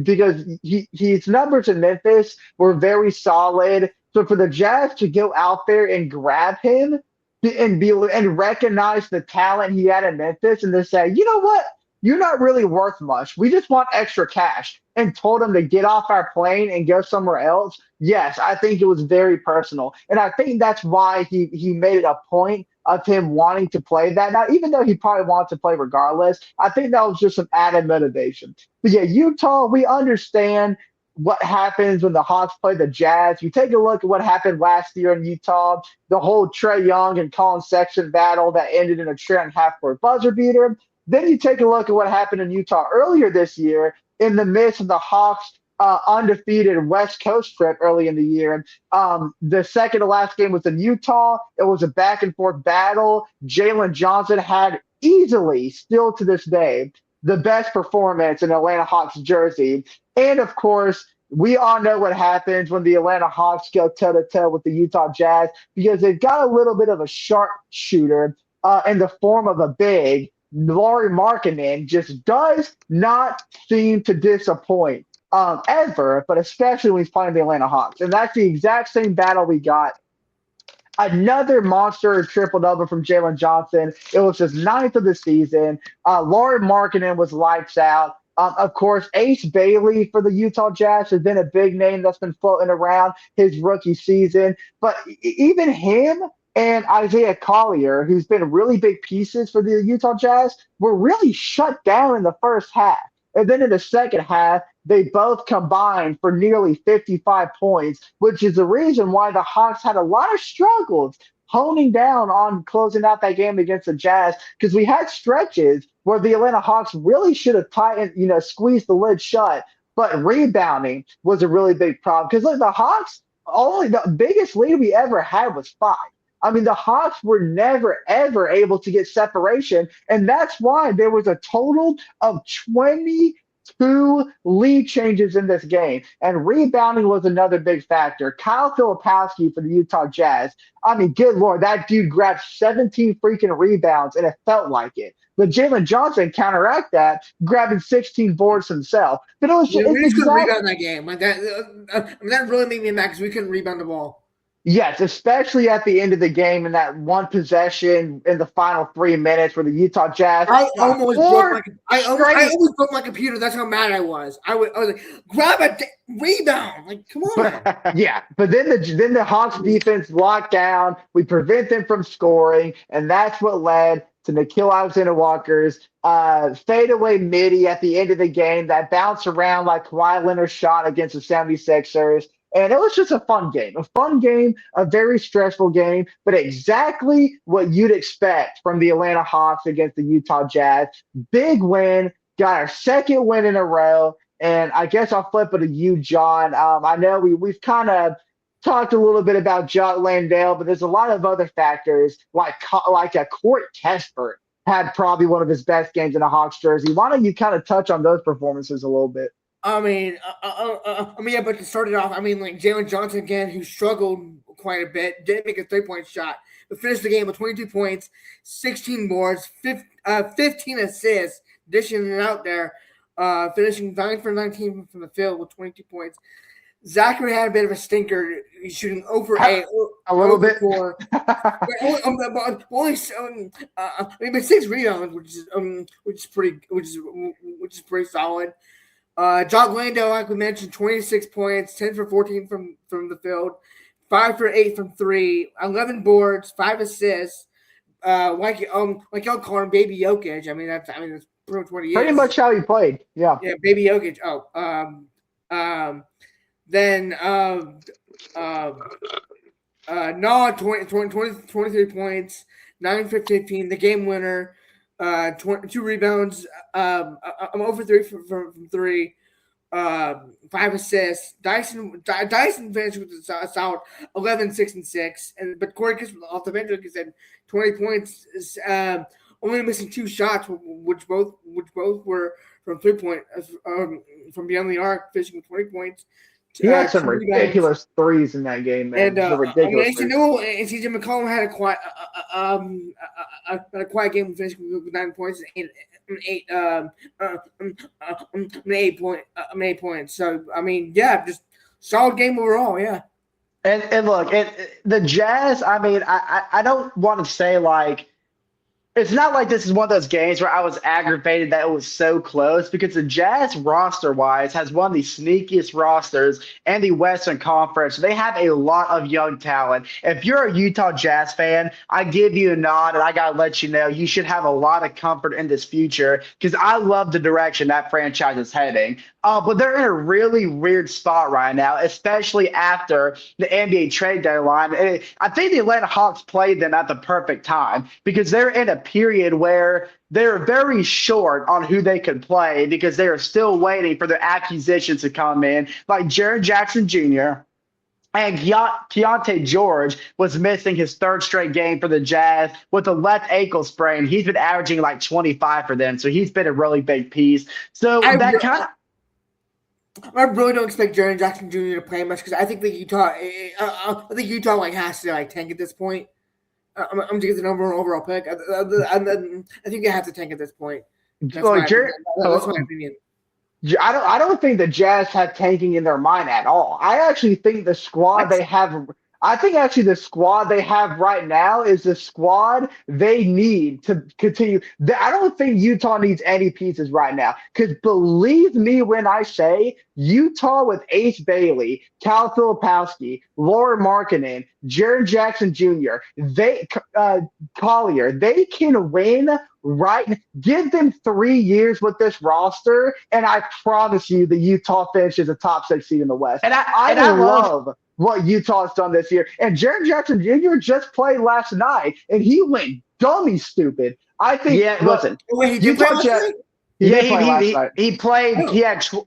because his numbers in Memphis were very solid. So for the Jazz to go out there and grab him and recognize the talent he had in Memphis and to say, you know what? You're not really worth much. We just want extra cash and told him to get off our plane and go somewhere else. Yes, I think it was very personal. And I think that's why he made it a point of him wanting to play that now, even though he probably wanted to play regardless. I think that was just some added motivation. But yeah, Utah, we understand what happens when the Hawks play the Jazz. You take a look at what happened last year in Utah, the whole Trae Young and Colin Sexton battle that ended in a Trent half-court buzzer beater. Then you take a look at what happened in Utah earlier this year in the midst of the Hawks' undefeated West Coast trip early in the year. The second to last game was in Utah. It was a back and forth battle. Jalen Johnson had easily, still to this day, the best performance in Atlanta Hawks jersey. And of course, we all know what happens when the Atlanta Hawks go toe to toe with the Utah Jazz because they've got a little bit of a sharpshooter in the form of a big. Laurie Markkinen just does not seem to disappoint ever, but especially when he's playing the Atlanta Hawks. And that's the exact same battle we got. Another monster triple double from Jalen Johnson. It was his ninth of the season. Laurie Markkinen was lights out. Of course, Ace Bailey for the Utah Jazz has been a big name that's been floating around his rookie season. But even him and Isaiah Collier, who's been really big pieces for the Utah Jazz, were really shut down in the first half. And then in the second half, they both combined for nearly 55 points, which is the reason why the Hawks had a lot of struggles honing down on closing out that game against the Jazz because we had stretches where the Atlanta Hawks really should have tightened, squeezed the lid shut. But rebounding was a really big problem because look, the Hawks only the biggest lead we ever had was 5. I mean, the Hawks were never, ever able to get separation. And that's why there was a total of 22 lead changes in this game. And rebounding was another big factor. Kyle Filipowski for the Utah Jazz. I mean, good Lord, that dude grabbed 17 freaking rebounds, and it felt like it. But Jalen Johnson counteract that, grabbing 16 boards himself. But it was we just couldn't rebound that game. Like that really made me mad because we couldn't rebound the ball. Yes, especially at the end of the game in that one possession in the final 3 minutes where the Utah Jazz. I almost broke my computer. That's how mad I was. I was like, grab a rebound. Like, come on. Yeah, but then the Hawks defense locked down. We prevent them from scoring, and that's what led to Nickeil Alexander-Walker's fadeaway midi at the end of the game that bounced around like Kawhi Leonard's shot against the 76ers. And it was just a fun game, a very stressful game, but exactly what you'd expect from the Atlanta Hawks against the Utah Jazz. Big win, got our second win in a row. And I guess I'll flip it to you, John. I know we've kind of talked a little bit about John Landale, but there's a lot of other factors like a Court Tespert had probably one of his best games in a Hawks jersey. Why don't you kind of touch on those performances a little bit? Yeah, but to start it off, like Jalen Johnson again, who struggled quite a bit, didn't make a 3-point shot, but finished the game with 22 points, 16 boards, 15 assists, dishing it out there, finishing 9 for 19 from the field with 22 points. Zachary had a bit of a stinker. He's shooting over 8, a little bit. 4. Only 6 rebounds, which is pretty solid. John Landale, like we mentioned, 26 points, 10 for 14 from the field, 5 for 8 from 3, 11 boards, 5 assists. Like y'all call him Baby Jokic. That's pretty much what he is. Pretty much how he played. Yeah. Yeah, Baby Jokic. No, 23 points, 9 for 15, the game winner. 2 rebounds. I'm over 3 from 3. 5 assists. Dyson finished with a solid 11, 6, and 6. But Corey Kiss off the bench, like I said, 20 points. only missing 2 shots, which both were from 3-point, from beyond the arc, finishing with 20 points. He had some 2 rebounds. ridiculous threes in that game, man. And Just a ridiculous AC Newell and CJ McCollum had a quiet game, finishing with 9 points and 8 points. So I mean, yeah, just solid game overall. Yeah. And look, the Jazz. I mean, I don't want to say like it's not like this is one of those games where I was aggravated that it was so close because the Jazz roster wise has one of the sneakiest rosters in the Western Conference. They have a lot of young talent. If you're a Utah Jazz fan, I give you a nod and I got to let you know you should have a lot of comfort in this future because I love the direction that franchise is heading. But they're in a really weird spot right now, especially after the NBA trade deadline. And I think the Atlanta Hawks played them at the perfect time because they're in a period where they're very short on who they could play because they are still waiting for their acquisitions to come in, like Jaren Jackson Jr. And Keontae George was missing his 3rd straight game for the Jazz with a left ankle sprain. He's been averaging like 25 for them, so he's been a really big piece. So I really don't expect Jaren Jackson Jr. to play much because I think Utah like has to like tank at this point. I'm going to get the number one overall pick. I think they have to tank at this point. That's my opinion. I don't think the Jazz have tanking in their mind at all. I actually think the squad they have. I think actually the squad they have right now is the squad they need to continue. I don't think Utah needs any pieces right now. Because believe me when I say Utah with Ace Bailey, Cal Filipowski, Laura Markkanen, Jaren Jackson Jr., Collier, they can win right. Give them 3 years with this roster, and I promise you the Utah finishes a top 6 seed in the West. And I love what Utah's done this year. And Jaren Jackson Jr. just played last night, and he went dummy stupid. I think. Yeah, listen. Wait, he played last night? He played. Oh.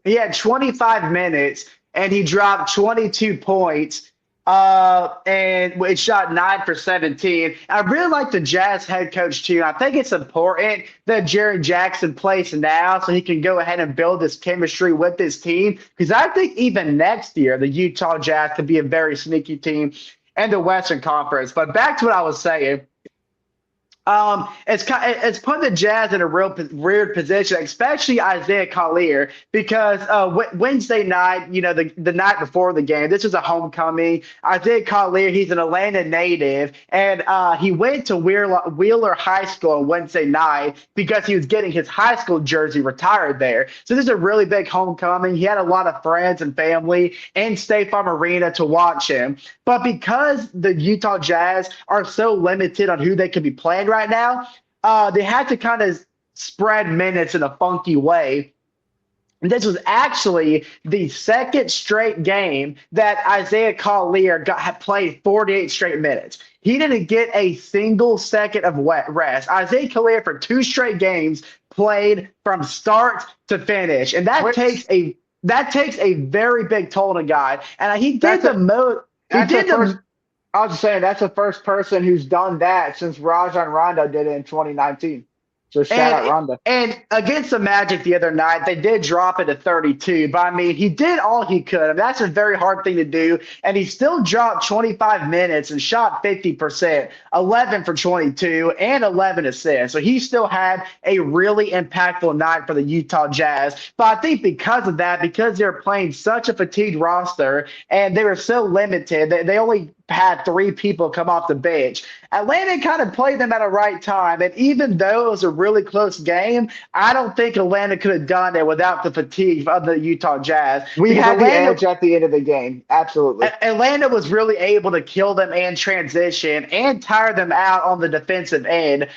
He had 25 minutes, and he dropped 22 points. And it shot 9 for 17. I really like the Jazz head coach too. I think it's important that Jaren Jackson plays now so he can go ahead and build this chemistry with this team. Because I think even next year, the Utah Jazz could be a very sneaky team in the Western Conference. But back to what I was saying. It's put the Jazz in a real weird position, especially Isaiah Collier, because Wednesday night, the night before the game, this was a homecoming. Isaiah Collier, he's an Atlanta native, and he went to Wheeler High School on Wednesday night because he was getting his high school jersey retired there. So this is a really big homecoming. He had a lot of friends and family in State Farm Arena to watch him. But because the Utah Jazz are so limited on who they could be playing right now, they had to kind of spread minutes in a funky way. And this was actually the 2nd straight game that Isaiah Collier had played 48 straight minutes. He didn't get a single second of rest. Isaiah Collier for 2 straight games played from start to finish, and that takes a very big toll on a guy. And he did the most. I was just saying that's the first person who's done that since Rajon Rondo did it in 2019. So shout out Rondo. And against the Magic the other night, they did drop it to 32. But, I mean, he did all he could. I mean, that's a very hard thing to do. And he still dropped 25 minutes and shot 50%, 11 for 22, and 11 assists. So he still had a really impactful night for the Utah Jazz. But I think because of that, because they're playing such a fatigued roster and they were so limited, they only had 3 people come off the bench. Atlanta kind of played them at a right time. And even though it was a really close game, I don't think Atlanta could have done it without the fatigue of the Utah Jazz. We had the edge at the end of the game. Absolutely. Atlanta was really able to kill them and transition and tire them out on the defensive end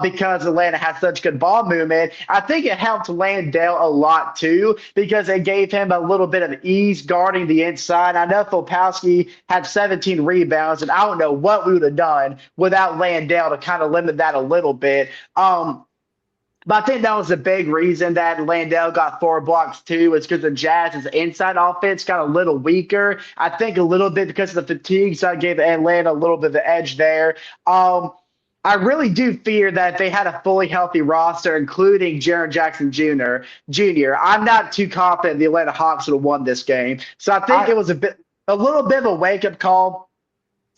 because Atlanta had such good ball movement. I think it helped Landale a lot too because it gave him a little bit of ease guarding the inside. I know Filipowski had 17 rebounds, and I don't know what we would have done without Landale to kind of limit that a little bit. But I think that was a big reason that Landale got 4 blocks too. It's because the Jazz's inside offense got a little weaker. I think a little bit because of the fatigue, so I gave Atlanta a little bit of the edge there. I really do fear that if they had a fully healthy roster, including Jaren Jackson Jr., I'm not too confident the Atlanta Hawks would have won this game. So I think it was a little bit of a wake up call.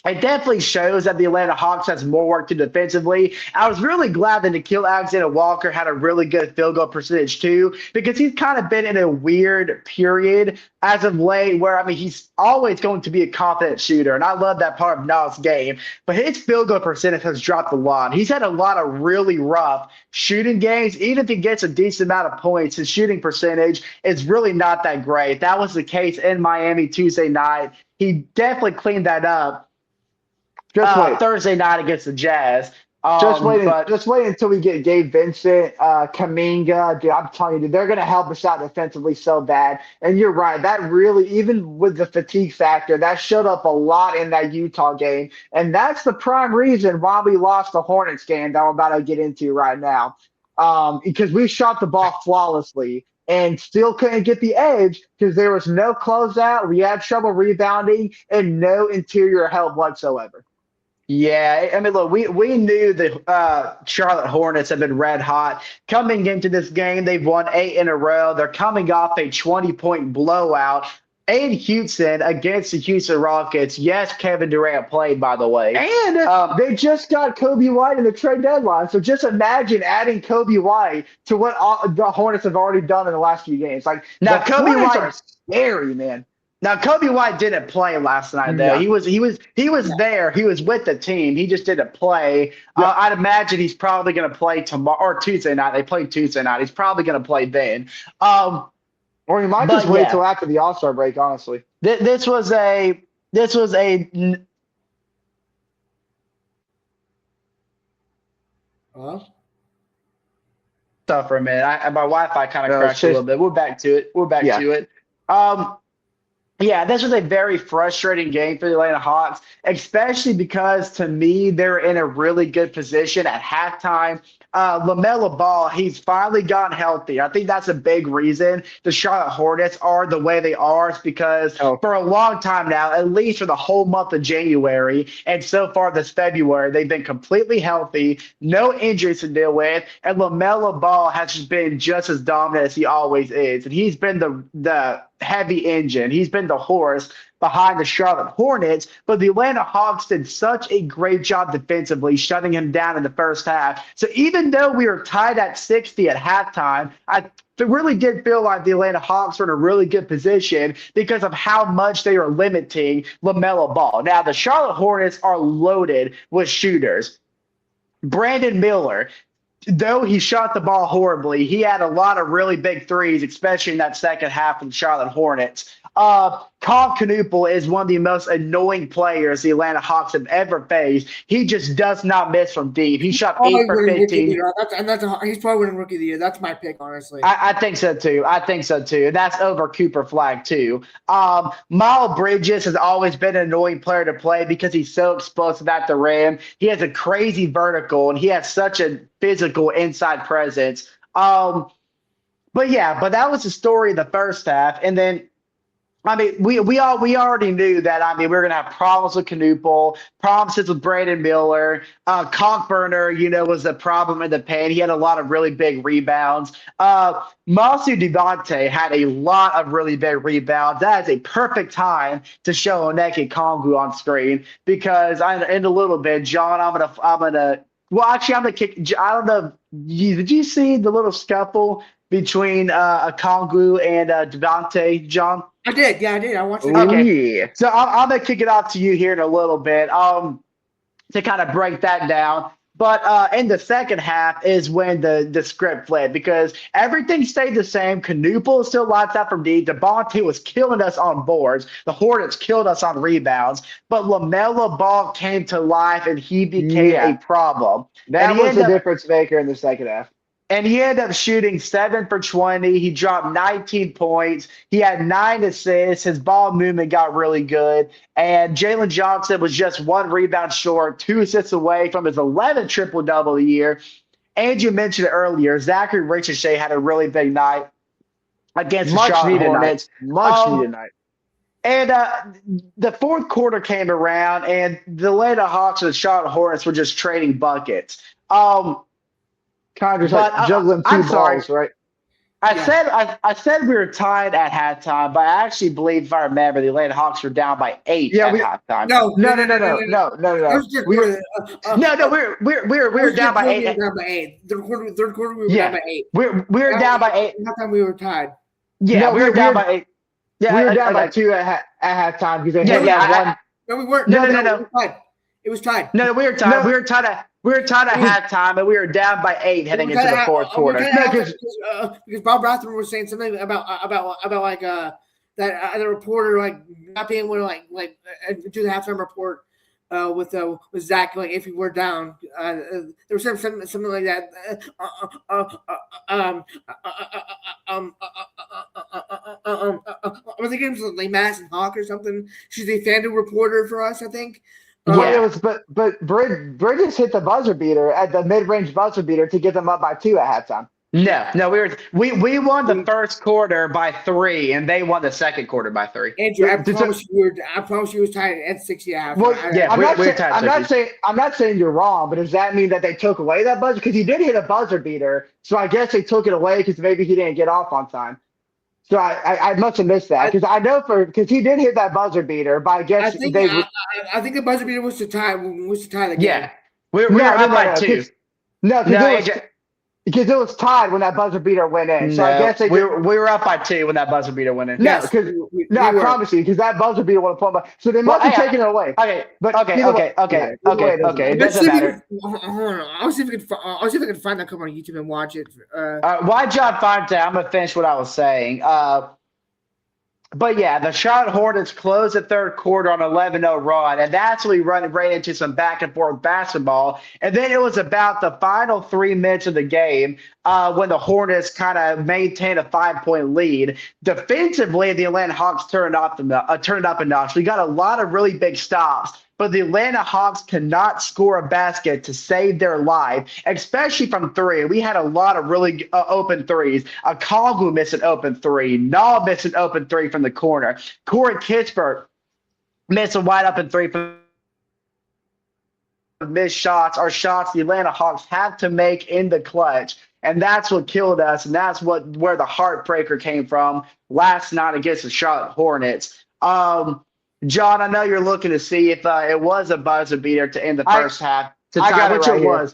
It definitely shows that the Atlanta Hawks has more work to do defensively. I was really glad that Nickeil Alexander-Walker had a really good field goal percentage too, because he's kind of been in a weird period as of late where, he's always going to be a confident shooter, and I love that part of Nas' game, but his field goal percentage has dropped a lot. He's had a lot of really rough shooting games. Even if he gets a decent amount of points, his shooting percentage is really not that great. That was the case in Miami Tuesday night. He definitely cleaned that up Thursday night against the Jazz. Just wait until we get Gabe Vincent, Kaminga. Dude, I'm telling you, dude, they're going to help us out defensively so bad. And you're right. That really, even with the fatigue factor, that showed up a lot in that Utah game. And that's the prime reason why we lost the Hornets game that I'm about to get into right now. Because we shot the ball flawlessly and still couldn't get the edge because there was no closeout. We had trouble rebounding and no interior help whatsoever. Yeah, look, we knew the Charlotte Hornets have been red hot. Coming into this game, they've won 8 in a row. They're coming off a 20-point blowout in Houston against the Houston Rockets. Yes, Kevin Durant played, by the way. And they just got Kobe White in the trade deadline. So just imagine adding Kobe White to what the Hornets have already done in the last few games. Like, now, Kobe White are scary, man. Now, Kobe White didn't play last night, though. No. He was there. He was with the team. He just didn't play. Yeah. I'd imagine he's probably going to play tomorrow or Tuesday night. They played Tuesday night. He's probably going to play then. Or he might just wait till after the All-Star break, honestly. This was a Hello? Stuff for a minute. My Wi-Fi kind of crashed a little bit. We're back to it. To it. Yeah, this was a very frustrating game for the Atlanta Hawks, especially because, to me, they're in a really good position at halftime. LaMelo Ball, he's finally gotten healthy. I think that's a big reason the Charlotte Hornets are the way they are. It's because for a long time now, at least for the whole month of January and so far this February, they've been completely healthy, no injuries to deal with, and LaMelo Ball has just been just as dominant as he always is. And he's been the heavy engine. He's been the horse behind the Charlotte Hornets, but the Atlanta Hawks did such a great job defensively, shutting him down in the first half. So even though we were tied at 60 at halftime, I really did feel like the Atlanta Hawks were in a really good position because of how much they are limiting LaMelo Ball. Now, the Charlotte Hornets are loaded with shooters. Brandon Miller, though he shot the ball horribly, he had a lot of really big threes, especially in that second half of the Charlotte Hornets. Knuple is one of the most annoying players the Atlanta Hawks have ever faced. He just does not miss from deep. He shot 8 for 15. He's probably winning Rookie of the Year. That's my pick, honestly. I think so too. And that's over Cooper Flag too. Miles Bridges has always been an annoying player to play because he's so explosive at the rim. He has a crazy vertical and he has such a physical inside presence. But that was the story of the first half. And then we already knew that. We were going to have problems with Knuple, problems with Brandon Miller. Conkburner, was the problem in the paint. He had a lot of really big rebounds. Masu Devontae had a lot of really big rebounds. That is a perfect time to show Onyeka Okongwu on screen because in a little bit, John, I'm gonna kick. I don't know. Did you see the little scuffle between Okongwu and Devontae, John? I did. Yeah, I did. I watched it. Okay. Yeah. So I'm going to kick it off to you here in a little bit to kind of break that down. But in the second half is when the script flipped because everything stayed the same. Knuple still lights out from deep. Devontae was killing us on boards. The Hornets killed us on rebounds. But LaMelo Ball came to life, and he became a problem. That was the difference maker in the second half. And he ended up shooting 7 for 20. He dropped 19 points. He had 9 assists. His ball movement got really good. And Jalen Johnson was just 1 rebound short, 2 assists away from his 11th triple-double a year. And you mentioned it earlier, Zachary Ricochet had a really big night against the Charlotte Hornets. Much needed night. And the fourth quarter came around, and the Atlanta Hawks and the Charlotte Hornets were just trading buckets. Kind of just But like juggling I'm two sorry. balls, right? I said we were tied at halftime, but I actually believe, if I remember, the Atlanta Hawks were down by 8 Yeah, at we halftime. no. We were down by 8. We were down by 8. Third quarter, we were down Yeah, by 8. we were down by 8. That time we were tied. Yeah, No, we were down by 8. Yeah, we were down by 2 at halftime because they yeah, had yeah. that one. No, we weren't. No. It was tied. No, we were tied. No. We were tied at halftime, and we were down by 8 heading into the fourth quarter. Because Bob Rathman was saying something about like that the reporter like not being able to like do the halftime report with Zach, like if we were down. There was something like that. I think it was like Madison Hawk or something. She's a FanDuel reporter for us, I think. It was, but Bridges hit the buzzer beater at the mid-range buzzer beater to get them up by 2 at halftime. No, we won the first quarter by 3, and they won the second quarter by 3. Andrew, I promise you, it was tied at 60 at half. Well, I'm not saying you're wrong, but does that mean that they took away that buzzer? Because he did hit a buzzer beater, so I guess they took it away because maybe he didn't get off on time. So I must have missed that because I know because he did hit that buzzer beater, but I guess I think the buzzer beater was to tie the game. Yeah, we're up by 2. Because it was tied when that buzzer beater went in. So I guess we were up by 2 when that buzzer beater went in. No, because I promise you, because that buzzer beater would have pulled. So they must have taken it away. Okay. It doesn't matter. Hold on. I'll see if I can find that come on YouTube and watch it. Why John find that? I'm gonna finish what I was saying. But yeah, the Charlotte Hornets closed the third quarter on an 11-0 run, and that's when we ran into some back and forth basketball. And then it was about the final 3 minutes of the game when the Hornets kind of maintained a 5-point lead. Defensively, the Atlanta Hawks turned it up a notch. We got a lot of really big stops, but the Atlanta Hawks cannot score a basket to save their life, especially from 3. We had a lot of really open threes. Kongwu missed an open 3. Nall missed an open 3 from the corner. Corey Kispert missed a wide open 3 from missed shots are shots the Atlanta Hawks have to make in the clutch. And that's what killed us, and that's where the heartbreaker came from last night against the Charlotte Hornets. John, I know you're looking to see if it was a buzzer beater to end the first half. I got it right here.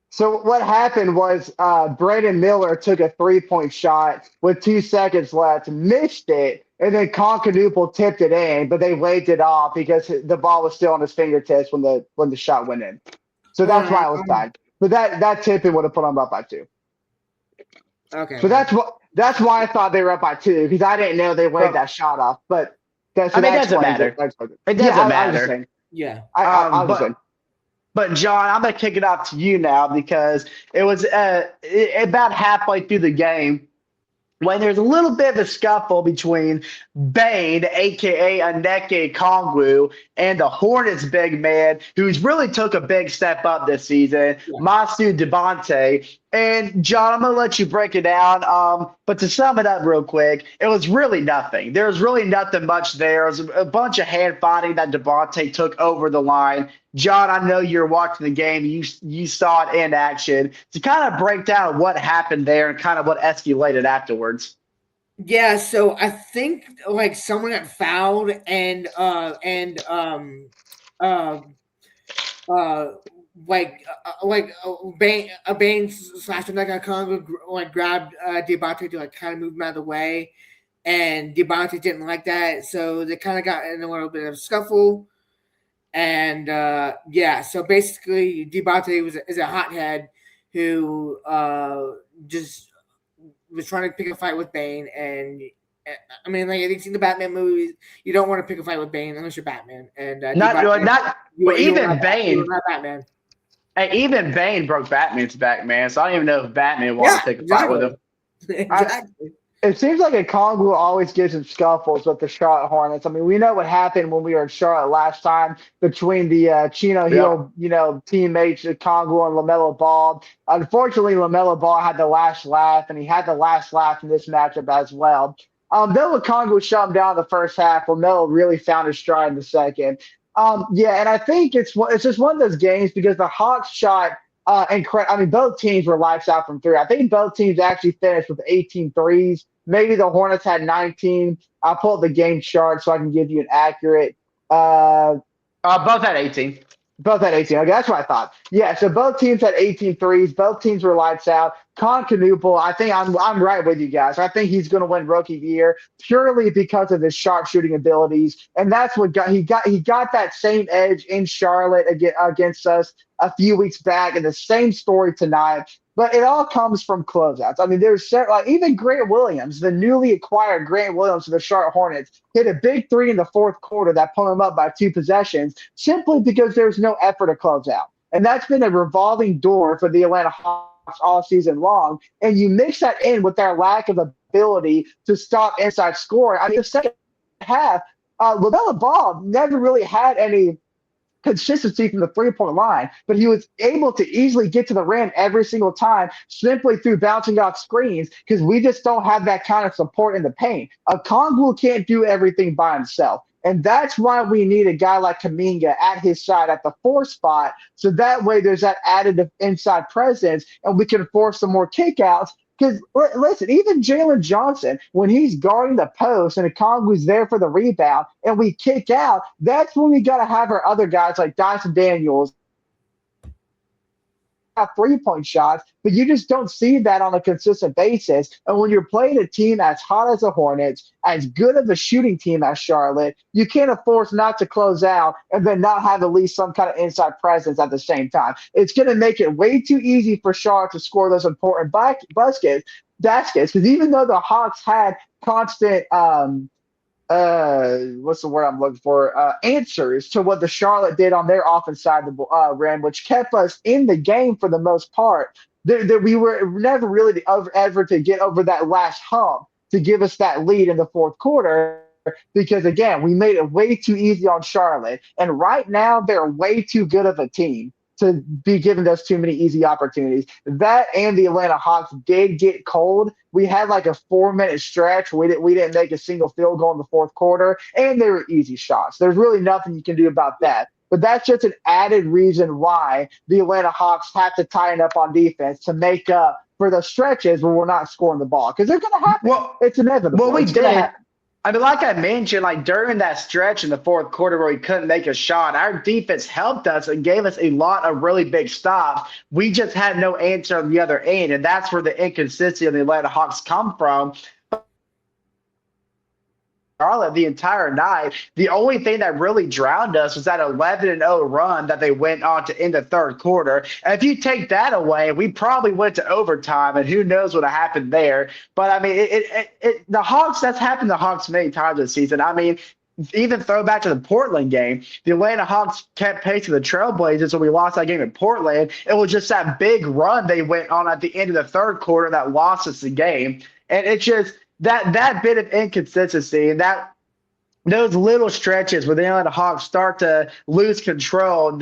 So what happened was Brandon Miller took a 3-point shot with 2 seconds left, missed it, and then Concanuple tipped it in, but they waved it off because the ball was still on his fingertips when the shot went in. So that's why it was tied. But that tipping would have put them up by 2. Okay. So that's why I thought they were up by 2 because I didn't know they waved that shot off. But it doesn't matter. It doesn't matter. Yeah. But John, I'm gonna kick it off to you now because it was about halfway through the game when there's a little bit of a scuffle between Bane, a.k.a. Aneke Kongwu, and the Hornets big man, who's really took a big step up this season, Masu Debonte. And, John, I'm going to let you break it down. But to sum it up real quick, it was really nothing. There was really nothing much there. It was a bunch of hand fighting that Debonte took over the line. John, I know you're watching the game. You saw it in action. To kind of break down what happened there and kind of what escalated afterwards. Yeah, so I think like someone got fouled and Bane slash Aneka Congo grabbed Debonte to kind of move him out of the way, and Debonte didn't like that, so they kind of got in a little bit of a scuffle. And so basically Debonte is a hothead who just was trying to pick a fight with Bane, and I mean, like, you've seen the Batman movies. You don't want to pick a fight with Bane unless you're Batman. And even Bane. Not Batman. Hey, even Bane broke Batman's back, man. So I don't even know if Batman wanted to take a fight with him. Exactly. It seems like a Kongwu always gives him scuffles with the Charlotte Hornets. I mean, we know what happened when we were in Charlotte last time between the Chino Hill, teammates, Kongwu and LaMelo Ball. Unfortunately, LaMelo Ball had the last laugh, and he had the last laugh in this matchup as well. Noah Congo shut him down in the first half, where Melo really found his stride in the second. Yeah, and I think it's just one of those games because the Hawks shot incredible. I mean, both teams were lights out from three. I think both teams actually finished with 18 threes. Maybe the Hornets had 19. I'll pull up the game chart so I can give you an accurate. Uh, Both at 18. Both had 18. Okay, that's what I thought. Yeah, so both teams had 18 threes. Both teams were lights out. Canoopel, I think I'm right with you guys. I think he's going to win Rookie of the Year purely because of his sharpshooting abilities, and that's what he got that same edge in Charlotte against us a few weeks back, and the same story tonight. But it all comes from closeouts. I mean, there's like even Grant Williams, the newly acquired Grant Williams of the Charlotte Hornets, hit a big three in the fourth quarter that put him up by 2 possessions simply because there's no effort to close out. And that's been a revolving door for the Atlanta Hawks all season long. And you mix that in with their lack of ability to stop inside scoring. I mean, the second half, LaMelo Ball never really had any consistency from the three-point line, but he was able to easily get to the rim every single time simply through bouncing off screens because we just don't have that kind of support in the paint. A Kongwu can't do everything by himself. And that's why we need a guy like Kuminga at his side at the 4 spot. So that way there's that added inside presence and we can force some more kickouts. Because, listen, even Jalen Johnson, when he's guarding the post and Okongwu's there for the rebound and we kick out, that's when we got to have our other guys like Dyson Daniels have 3-point shots, but you just don't see that on a consistent basis. And when you're playing a team as hot as the Hornets, as good of a shooting team as Charlotte, you can't afford not to close out and then not have at least some kind of inside presence at the same time. It's going to make it way too easy for Charlotte to score those important baskets, because even though the Hawks had constant what's the word I'm looking for? Answers to what the Charlotte did on their offense side of the rim, which kept us in the game for the most part. We were never really ever to get over that last hump to give us that lead in the fourth quarter. Because again, we made it way too easy on Charlotte, and right now they're way too good of a team to be giving us too many easy opportunities. That and the Atlanta Hawks did get cold. We had like a 4-minute stretch. We didn't make a single field goal in the fourth quarter, and they were easy shots. There's really nothing you can do about that. But that's just an added reason why the Atlanta Hawks have to tighten up on defense to make up for the stretches where we're not scoring the ball. Because they're going to happen. Well, it's inevitable. Well, we did. I mean, like I mentioned, like during that stretch in the fourth quarter where we couldn't make a shot, our defense helped us and gave us a lot of really big stops. We just had no answer on the other end, and that's where the inconsistency of the Atlanta Hawks come from. Charlotte the entire night. The only thing that really drowned us was that 11-0 run that they went on to end the third quarter. And if you take that away, we probably went to overtime, and who knows what happened there. But I mean, the Hawks, that's happened to the Hawks many times this season. I mean, even throw back to the Portland game, the Atlanta Hawks kept pace with the Trailblazers when we lost that game in Portland. It was just that big run they went on at the end of the third quarter that lost us the game. And it's just that bit of inconsistency and those little stretches where the Atlanta Hawks start to lose control,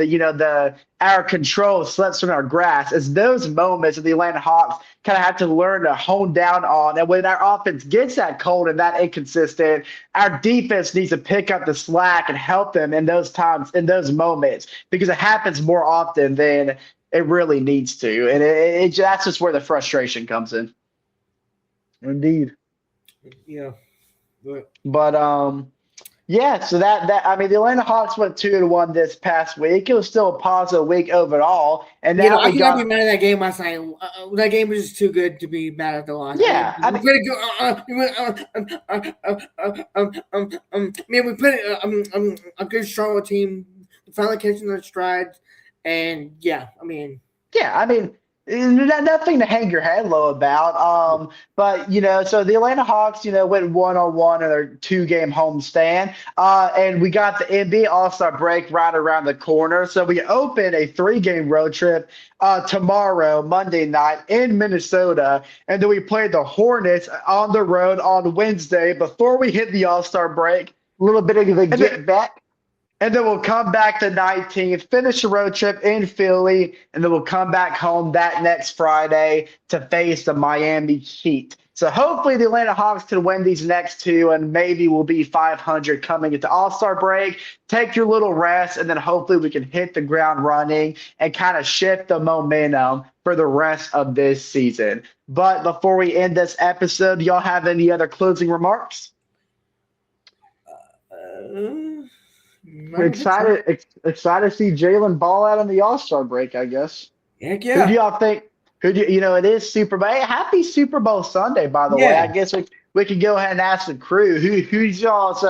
our control slips from our grasp. It's those moments that the Atlanta Hawks kind of have to learn to hone down on. And when our offense gets that cold and that inconsistent, our defense needs to pick up the slack and help them in those times, in those moments, because it happens more often than it really needs to. And that's just where the frustration comes in. Indeed. Yeah. But yeah, so that I mean, the Atlanta Hawks went 2-1 this past week. It was still a positive week overall, and now I cannot be mad at that game last night. That game was just too good to be mad at the loss. Yeah, we put a good Charlotte team finally catching their strides, and yeah, I mean. Nothing to hang your head low about. But so the Atlanta Hawks, went 1-1 in their 2-game homestand. And we got the NBA All-Star break right around the corner. So we open a 3-game road trip tomorrow, Monday night in Minnesota. And then we play the Hornets on the road on Wednesday before we hit the All-Star break. A little bit of a get back. And then we'll come back the 19th, finish a road trip in Philly, and then we'll come back home that next Friday to face the Miami Heat. So hopefully the Atlanta Hawks can win these next two, and maybe we'll be 500 coming into All-Star break. Take your little rest, and then hopefully we can hit the ground running and kind of shift the momentum for the rest of this season. But before we end this episode, y'all have any other closing remarks? We're excited to see Jalen ball out on the All-Star break, I guess. Heck Who do yeah. y'all think? It is Super Bowl. Hey, happy Super Bowl Sunday, by the way. Yeah. I guess we could go ahead and ask the crew who's y'all's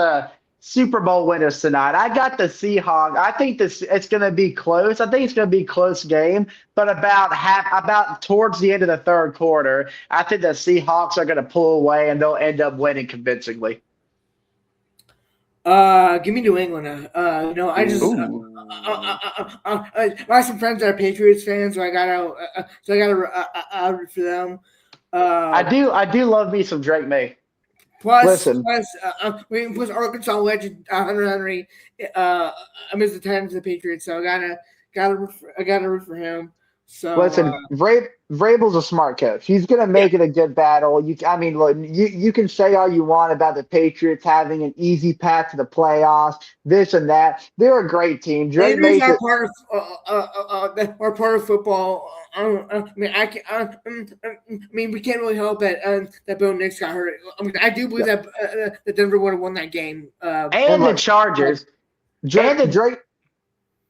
Super Bowl winners tonight. I got the Seahawks. I think it's going to be close. I think it's going to be a close game, but about towards the end of the third quarter, I think the Seahawks are going to pull away and they'll end up winning convincingly. Give me New England. I just I have some friends that are Patriots fans, so I gotta root for them. I do love me some Drake May. Plus Arkansas legend Hunter Henry. I miss the Titans and the Patriots, so I gotta root for him. So Listen, Vrabel's a smart coach. He's going to make it a good battle. Look, you can say all you want about the Patriots having an easy path to the playoffs, this and that. They're a great team. Drake Patriots Mason. are part of football. We can't really help that Bo Nix got hurt. I do believe that Denver would have won that game. And the Chargers. Drake.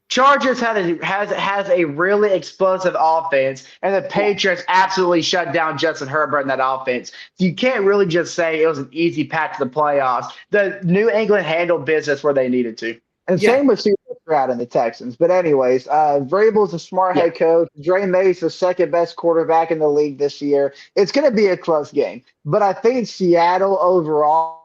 Chargers has a really explosive offense, and the Patriots absolutely shut down Justin Herbert in that offense. So you can't really just say it was an easy path to the playoffs. The New England handled business where they needed to. And same with C.J. Stroud and the Texans. But anyways, Vrabel's a smart head coach. Dre May's the second best quarterback in the league this year. It's going to be a close game. But I think Seattle overall,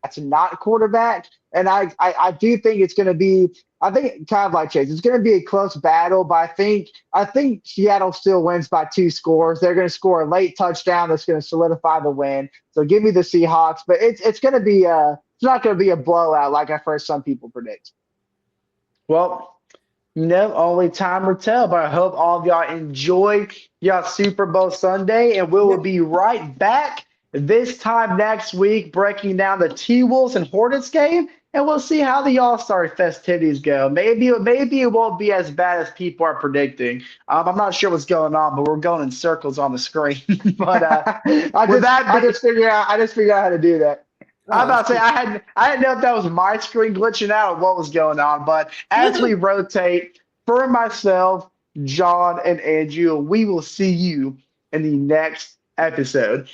that's not quarterback. And I do think it's going to be, I think kind of like Chase, it's going to be a close battle, but I think Seattle still wins by 2 scores. They're going to score a late touchdown that's going to solidify the win. So give me the Seahawks, but it's going to be it's not going to be a blowout like I've heard some people predict. Well, only time will tell, but I hope all of y'all enjoy y'all Super Bowl Sunday, and we will be right back this time next week breaking down the T-Wolves and Hornets game, and we'll see how the All-Star festivities go. Maybe it won't be as bad as people are predicting. I'm not sure what's going on, but we're going in circles on the screen. But I just figured out how to do that. I'm about to say I didn't know if that was my screen glitching out or what was going on. But as we rotate, for myself, John, and Andrew, we will see you in the next episode.